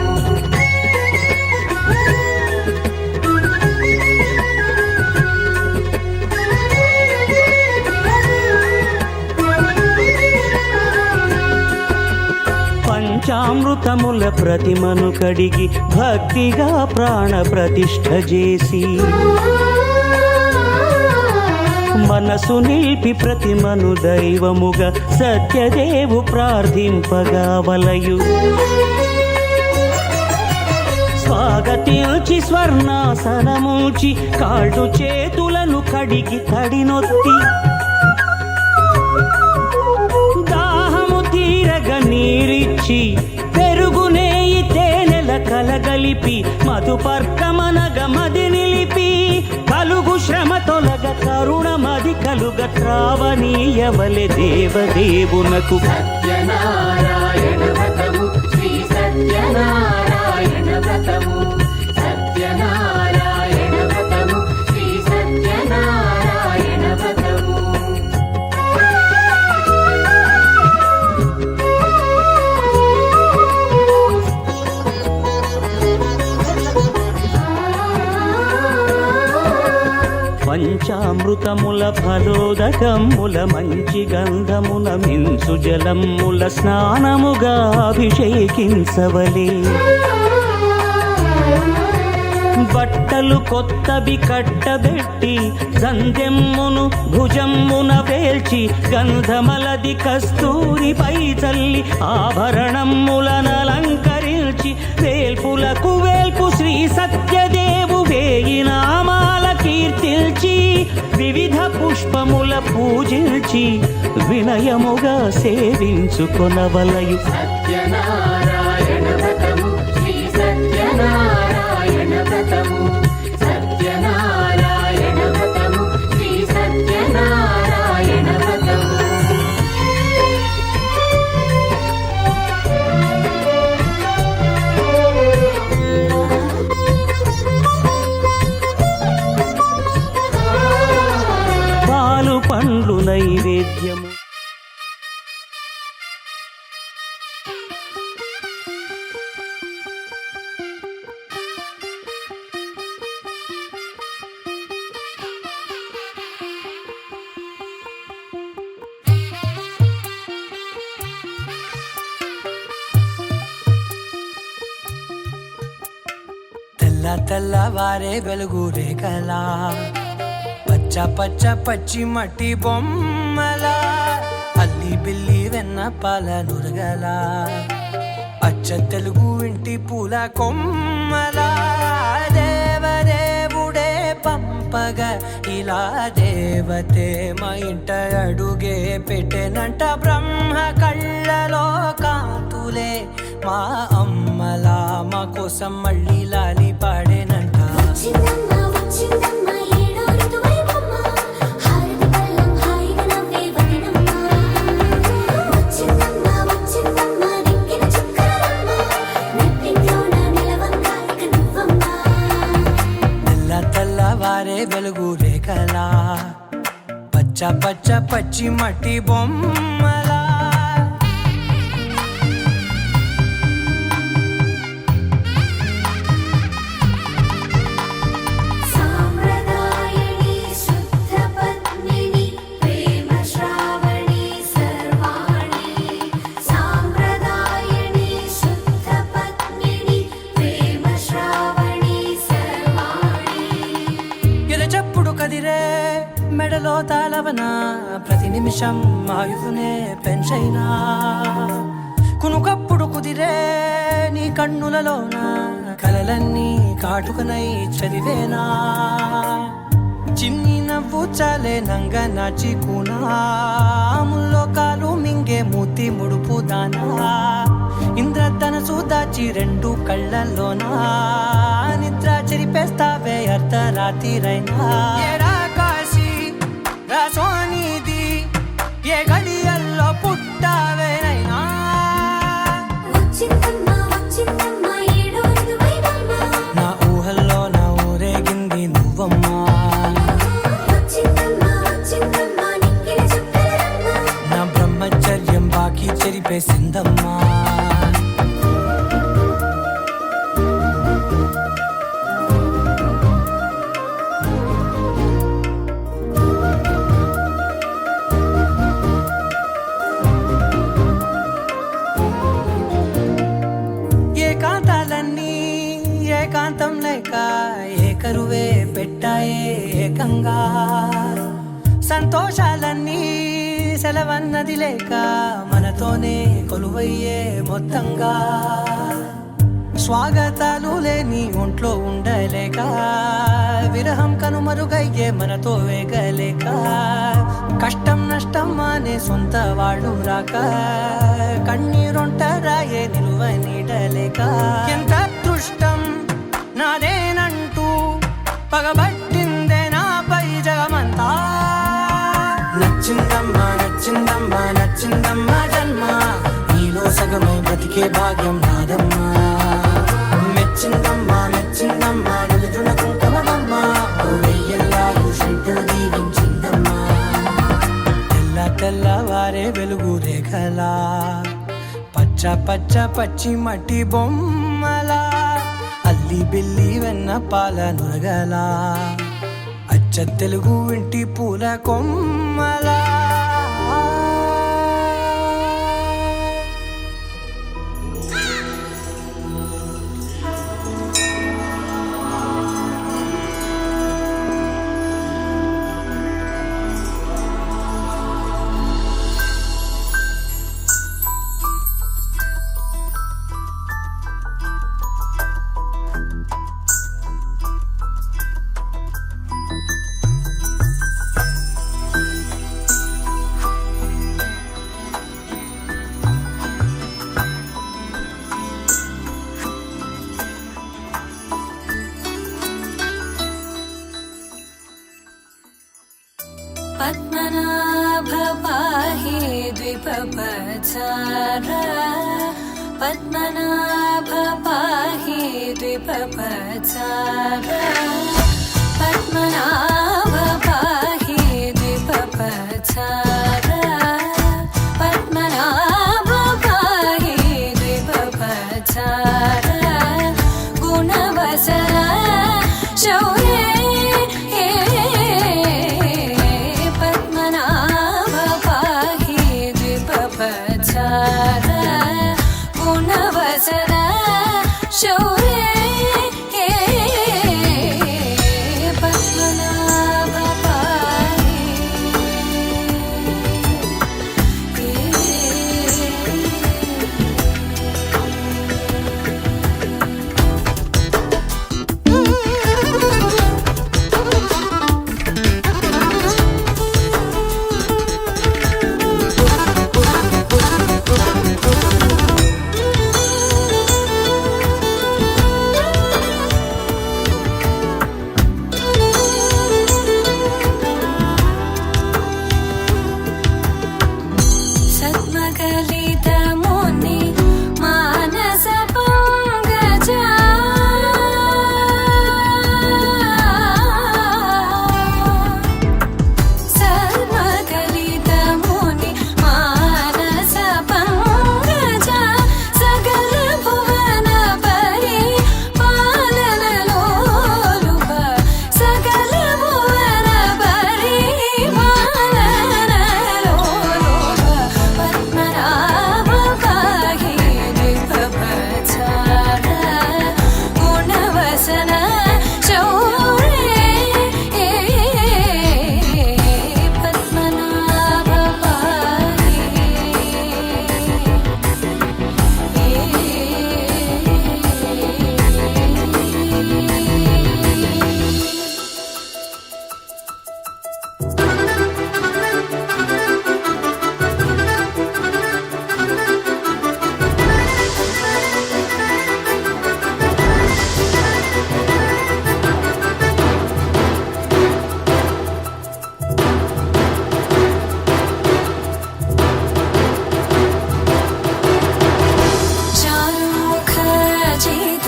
పంచామృతముల ప్రతిమను కడిగి భక్తిగా ప్రాణ ప్రతిష్ఠ చేసి. మనసు నిలిపి ప్రతిమను దైవముగా సత్యదేవు ప్రార్థింపగా వలయు. స్వాగతించి స్వర్ణాసనముంచి కాళ్ళు చేతులను కడిగి తడినొత్తి. నీరిచ్చి పెరుగు నేయి తేనెల కలగలిపి మధుపర్కమనగ మది నిలిపి. కలుగు శ్రమ తొలగ కరుణ మది కలుగ త్రావనీయవలె దేవదేవునకు. సత్యనారాయణ వ్రతము శ్రీ సత్యనారాయణ వ్రతము. సత్యనారాయణ వ్రతము శ్రీ సత్యనారాయణ వ్రతము. పంచామృతముల ఫలోదకముల మంచి గంధమున మించు జలముల స్నానముగా అభిషేకించవలే. బట్టలు కొత్తవి కట్టబెట్టి సంధ్యమ్మును భుజమ్మున పేల్చి గంధమలది కస్తూరిపై చల్లి ఆభరణములనలంకరించి. వేల్పులకు వేల్పు శ్రీ సత్యదేవు వేయి నామాల కీర్తిల్చి. వివిధ పుష్పముల పూజించి వినయముగా సేవించుకొనవలయు. సత్యనారాయణ వ్రతము శ్రీ సత్యనారాయణ వ్రతము. సత్యనారాయణ వ్రతము శ్రీ సత్యనారాయణ వ్రతము. పాలు పండ్లు నైవేద్యము. తెల్లవారే వెలుగు రేఖలా పచ్చ పచ్చి మట్టి బొమ్మలా అల్లి బిల్లి వెన్న పాల నురగల అచ్చ తెలుగు ఇంటి పూల కొమ్మల దేవదేవుడే పంపగ ఇలా దేవతే మా ఇంట అడుగే పెట్టెనంట బ్రహ్మ కళ్ళలో కాంతులే మా అమ్మలా మా కోసం మళ్ళీ లాలి పాడేనంట వచ్చిందమ్మ వచ్చిందమ్మ ఏడో ఋతువైవమ్మ హారతి పళ్ళం హాయిగా నవ్వే వదినమ్మ వచ్చిందమ్మ వచ్చిందమ్మ దిక్కిన చుక్కలమ్మ నెట్టింట్లోన నిలవంగా ఇక నువ్వమ్మ తెల్ల తెల్లవారే వెలుగు రేఖలా పచ్చ పచ్చ పచ్చి మట్టి బొమ్మలా సాంప్రదాయని శుద్ధ పద్మిని ప్రేమ శ్రావణి సర్వాణి సాంప్రదాయని శుద్ధ పద్మిని ప్రేమ శ్రావణి సర్వాణి ఎరచప్పుడు కదిరే మెడలో తాళవన ప్రతి నిమిషం ఆయుధునే పెంచైనా కునుకప్పుడు కుదిరే నీ కన్నులలోన కలలన్నీ కాటుకనై చదివేనా చిన్ని నవ్వు చాలే నంగ నాచి కూనాముల్లో కాలు మింగే మూతి ముడుపు దానా ఇంద్రధనసు దాచి రెండు కళ్ళల్లోనా నిద్ర చెరిపేస్తావే అర్ధరాత్రిరైనా ఏరా కాశీ రాసోనిది ఏ గడియల్లో పుట్టావేనైనా వచ్చిందమ్మ వచ్చిందమ్మ ఏడో ఋతువైవమ్మ నా ఊహల్లో నా ఊరేగింది నువ్వమ్మా వచ్చిందమ్మ వచ్చిందమ్మ నిక్కిన చుక్కలమ్మ నా బ్రహ్మచర్యం బాకీ చెరిపేసిందమ్మా ఏకాంతాలన్నీ ఏకాంతం లేక ఏకరువే పెట్టాయే ఏకంగా సంతోషాలన్నీ సెలవన్నది లేక మనతోనే కొలువయ్యే మొత్తంగా స్వాగతాలు లేని ఒంట్లో ఉండలేక విరహం కనుమరుగయ్యే మనతో వేగలేక కష్టం నష్టం అనే సొంత వాళ్ళు రాక కన్నీరొంటరాయే నిలువ నీడలేక ఎంత అదృష్టం నాదేనంటూ పగబట్టిందే నాపై జగమంతా నచ్చిందమ్మా నచ్చిందమ్మా నచ్చిందమ్మా జన్మ నీలో సగమై బ్రతికే భాగ్యం నాదమ్మా మెచ్చిందమ్మా మెచ్చిందమ్మా నిలుచున కుంకుమమ్మా వెయ్యల్లాగు శంటు దీవించిందమ్మా తెల్ల తెల్లవారే వెలుగు రేఖలా పచ్చ పచ్చ పచ్చి మట్టి బొమ్మలా అల్లి బిల్లి వెన్న పాల నురగలా అచ్చ తెలుగు ఇంటి పూల కొమ్మలా पद्मनाभ पाहि द्विपपचार पद्मनाभ पाहि द्विपपचार पद्मनाभ पाहि द्विपपचार पद्मनाभ पाहि द्विपपचार गुणवसर शौर्ये पद्मनाभ पाहि द्विपपचार गुणवसर शौर्ये पद्मनाभ సర్వకలితముని మానస పంకజా సర్వకలితముని మానస పంకజా సకల భువన పరి పాలనలోలుప సకల భువన పరి పాలనలోలుప పద్మనాభ పాహి విభవచార గుణవసన శౌరే పద్మనాభ పాహి చారుముఖ జిత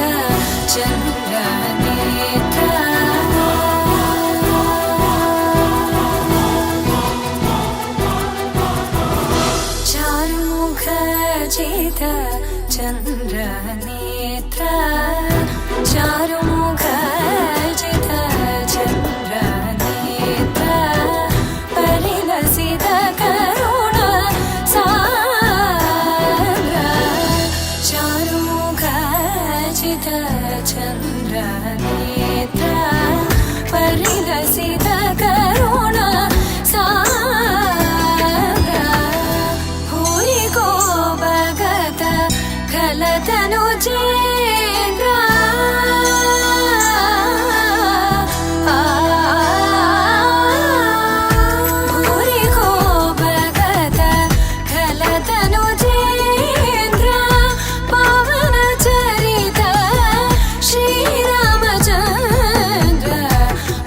చంద్రనేత్ర చారుముఖ జిత చంద్రనేత్ర చారుముఖ జిత చంద్రనేత్ర పరిలసిత కరుణ సాగర చారుముఖ జిత చంద్రనేత్ర పరిలసిత కరుణ సాగర భూరికో భగత కలతను చేంద్ర భూరికో భగత కలతను చేంద్ర పవన చరిత శ్రీరామచంద్ర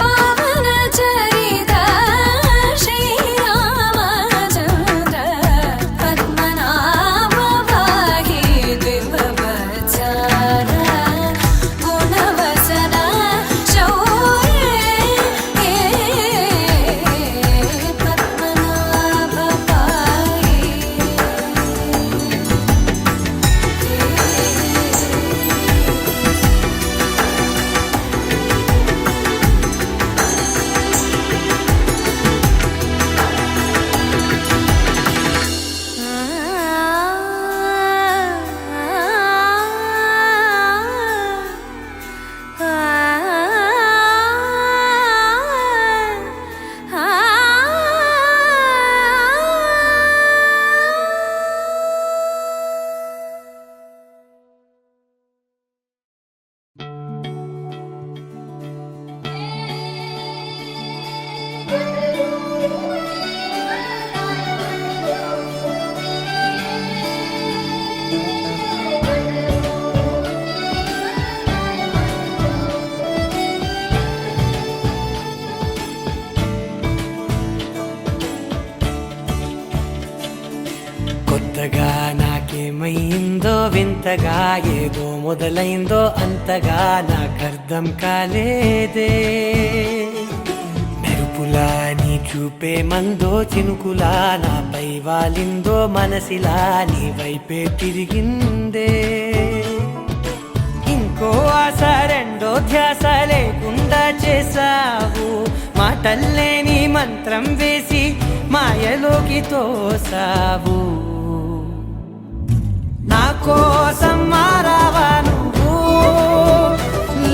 పవన చరిత శ్రీరామచంద్ర పద్మనాభ పాహి విభవచార గుణవసన శౌరే పద్మనాభ పాహి కొత్తగా నాకేమైందో వింతగా ఏదో మొదలైందో అంతగా నాకర్థం కాలేదే మెరుపులా నీ చూపే మందో చినుకులా నాపై వాలిందో మనసిలా నీ వైపే తిరిగిందే ఇంకో ఆశ రెండో ధ్యాస లేకుండా చేసావు మాటల్లే నీ మంత్రం వేసి మాయలోకి తోసావు నా కోసం మారావా నువ్వు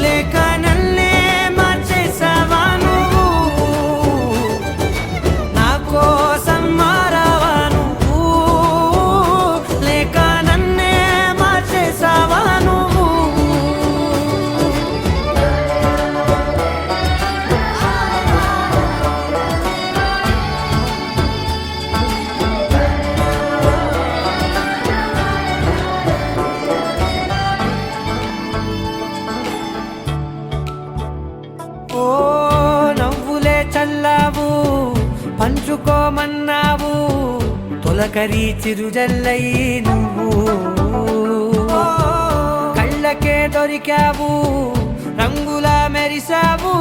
లేక నన్నే మార్చేసావా నువ్వు నా కోసం మారావా నువ్వు లేక నన్నే మార్చేసావా నువ్వు పులకరి చిరుజల్లై నువ్వు కళ్ళకే దొరికావు రంగుల మెరిసావు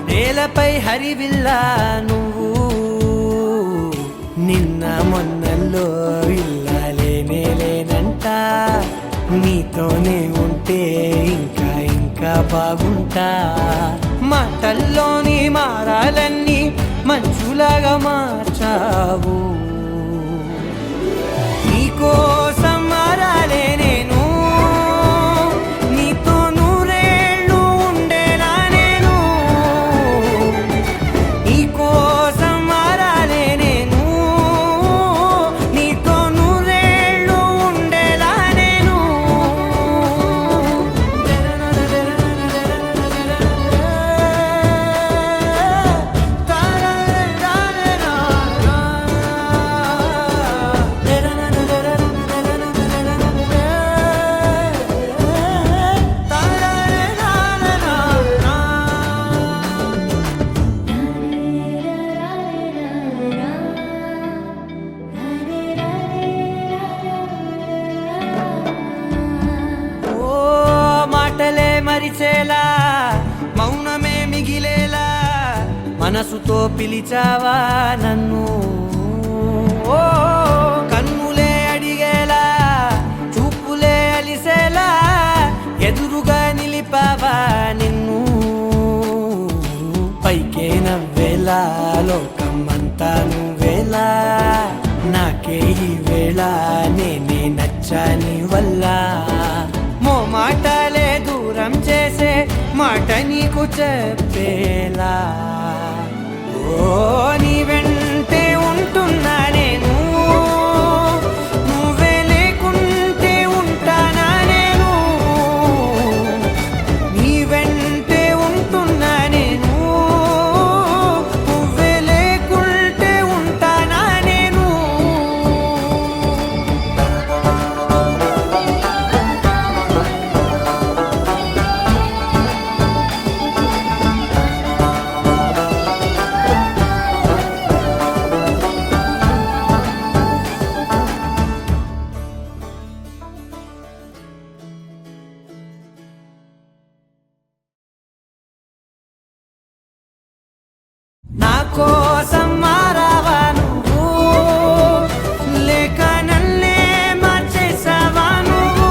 నేలపై హరివిల్లా నువ్వు నిన్న మొన్నల్లో ఇల్లాలేనే లేనంట నీతోనే ఉంటే ఇంకా ఇంకా బాగుంటా మాటల్లోని మారాలన్నీ మంచులాగా మార్చావు నీకోసం మారాలే నేను నీతో నూరేళ్ళు ఉండేలా నేను నీకోసం మారాలే నేను నీతో నూరేళ్ళు ఉండేలా నేను మాటలే మరిచేలా మౌనమే మిగిలేలా మనసుతో పిలిచావా నన్ను ఓ కన్నులే అడిగేలా చూపులే అలిసేలా ఎదురుగా నిలిపావా నిన్ను పైకే నవ్వేలా లోకమంతా నువ్వేలా నాకే ఈ వేళ నేనే నచ్చాని వల్ల మాటలే దూరం చేసే మాట నీకు చెప్పేలా ఓ నీ వెంటే ఉంటున్నా నేను నువ్వే లేకుంటే ఉంటానా నేను నీ వెంటే ఉంటున్నా నేను నువ్వే లేకుంటే ఉంటానా నేను నా కోసం మారావా నువ్వు లేక నన్నే మార్చేసావా నువ్వు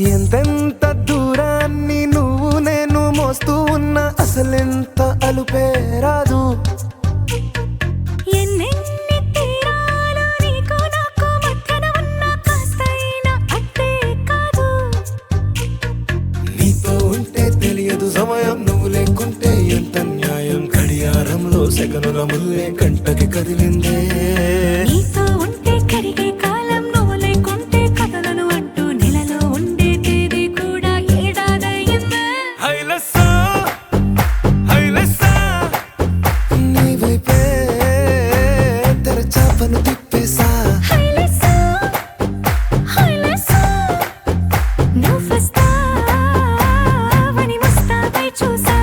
ఎంతెంత దూరాన్ని నువ్వు నేను మోస్తూ ఉన్నా అసలెంత అలుపే రాదు ఎన్నెన్ని తీరాలు నీకు నాకు మధ్యన ఉన్న కాస్తైనా అట్టే కాదు నీతో ఉంటే తెలియదు సమయం నువ్వు లేకుంటే ఎంత న్యాయం గడియారంలో సెకనుల ముల్లే కంటకి కదిలిందే నీతో ఉంటే కరిగే కాలం నువ్వు లేకుంటే కథలను అంటూ నెలలో ఉండే తేదీ కూడా ఏడాదయ్యిందే నీ వైపే తెరచాపను తిప్పేసా హైలెస్సా హైలెస్సా నువ్వు వస్తావని ముస్తాబై చూసా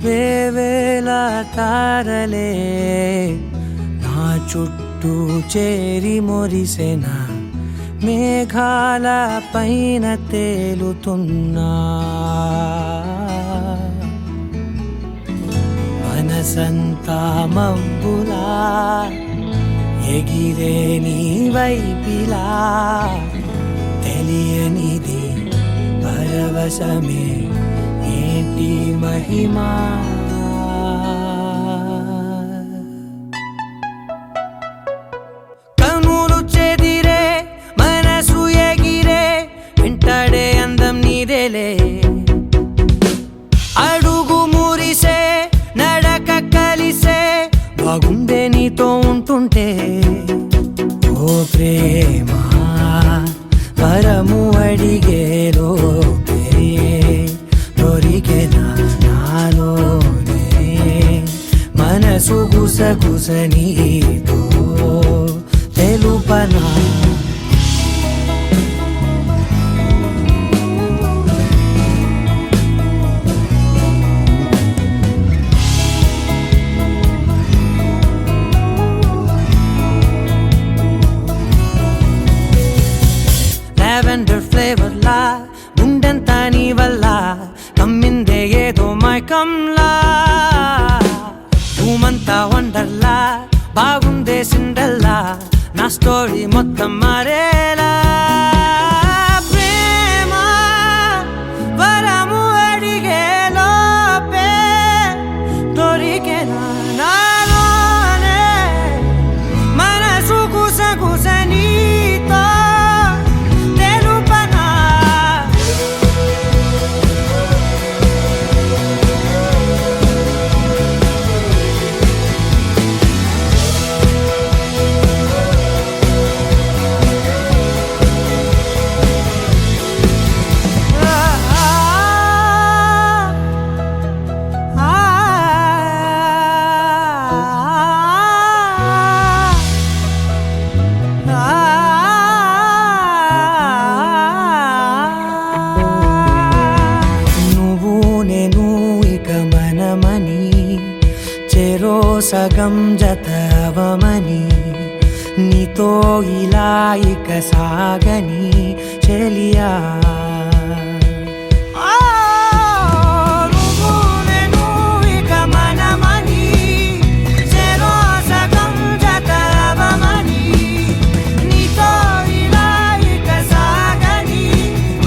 వేవేల తారలే నా చుట్టూ చేరి మొరిసెనా మేఘాల పైన తేలుతున్నా మనసంతా మబ్బులా ఎగిరే నీ వైపిలా తెలియనిది పరవశమే ఏంటి మహిమా కనులు చెదిరే మనసు ఎగిరే వెంటాడే అందం నీదేలే అడుగు మురిసే నడక కలిసే బాగుండే నీతో ఉంటుంటే ఓ ప్రేమ పరము అడిగేలోపే దొరికెనా నాలోనే మనసు గుసగుస నీతో తెలుపనా లావెండర్ ఫ్లేవర్ లా గుండెంతా నీ వల్ల కమ్మిందే ఏదో మైకంలా భూమంతా వండర్లా బాగుందే సిండల్లా నా స్టోరీ మొత్తం మారేలా ప్రేమ వరము అడిగే లోపే దొరికెనా నాలోనే మనసు గుసగుస నీతో తెలుపనా నువ్వు నేను ఇక మనమని చెరో సగం జతవమని నీతో ఇలా ఇక సాగని చెలియా నువ్వు నేను ఇక మనమని చెరో సగం జతవమని నీతో ఇలా ఇక సాగని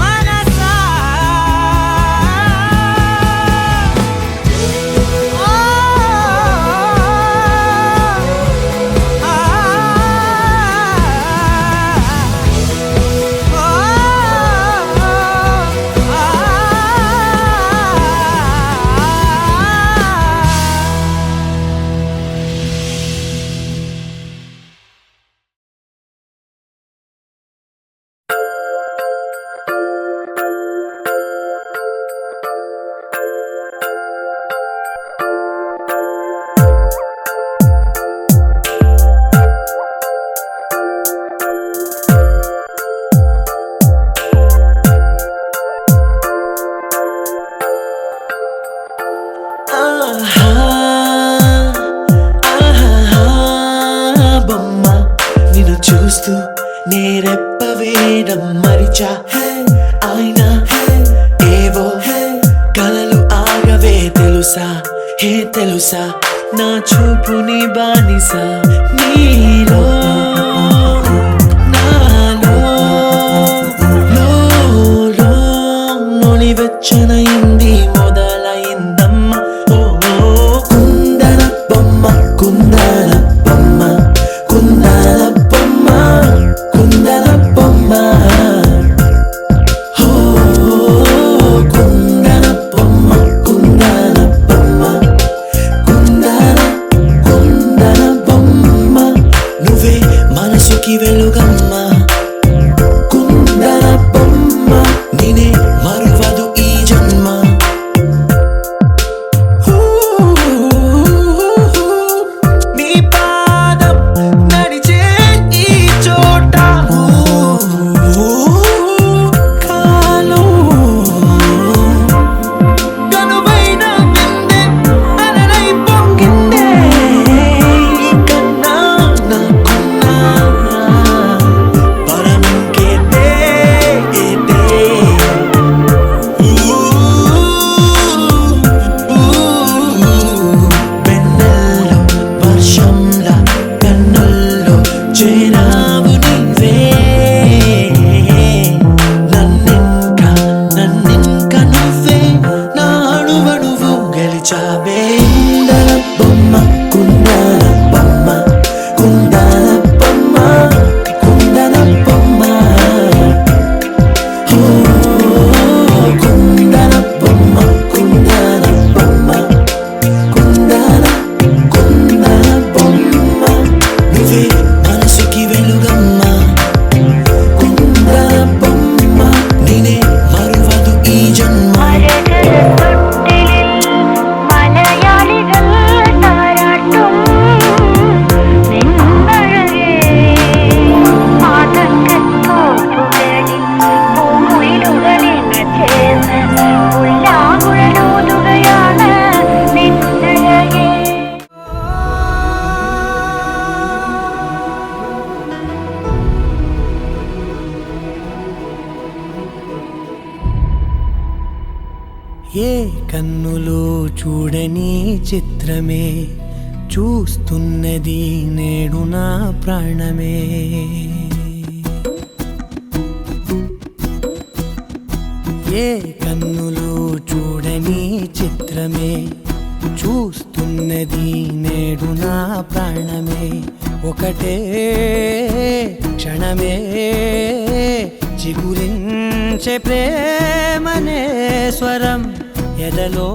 మనసా బొమ్మ నిన్ను చూస్తూ నేరెప్ప వేయడం మరిచా అయినా ఏవో కలలు ఆగవే తెలుసా హే తెలుసా నా చూపుని బానిస నీలో నాలో లో నొలివెచ్చనైంది మొదలైందమ్మ ఓ కుందన బొమ్మ కుందన బొమ్మ కుందన బొమ్మ కుందన బొమ్మ ఓ కుందన బొమ్మ కుందన బొమ్మ కుందన బొమ్మ నువ్వే మనసుకి వెలుగమ్మ కుందన బొమ్మ నేనే మరువదు ఈ జన్మ వచ్చావే ఇందర బొమ్మ కుందన బొమ్మ కుందన బొమ్మ కుందన బొమ్మ ఓ, కుందన బొమ్మ కుందన బొమ్మ కుందన కుందన బొమ్మ నువ్వే మనసుకి వెలుగమ్మ కుందన బొమ్మ నేనే మరువదు ఈ జన్మ മലയാളികൾ താരാട്ടും നിന്നഴകേ ആതങ്കത്തോപ്പുകളിൽ പൂമുയിലുകളിൽ ചേർന്ന് ഉല്ലാകുഴലൂതുകയാണ് നിന്നഴകേ. ఏ కన్నులు చూడని చిత్రమే చూస్తున్నది నేడు నా ప్రాణమే ఏ కన్నులు చూడని చిత్రమే చూస్తున్నది నేడు నా ప్రాణమే ఒకటే క్షణమే చిగురించే ప్రేమనే స్వరం ఎదలో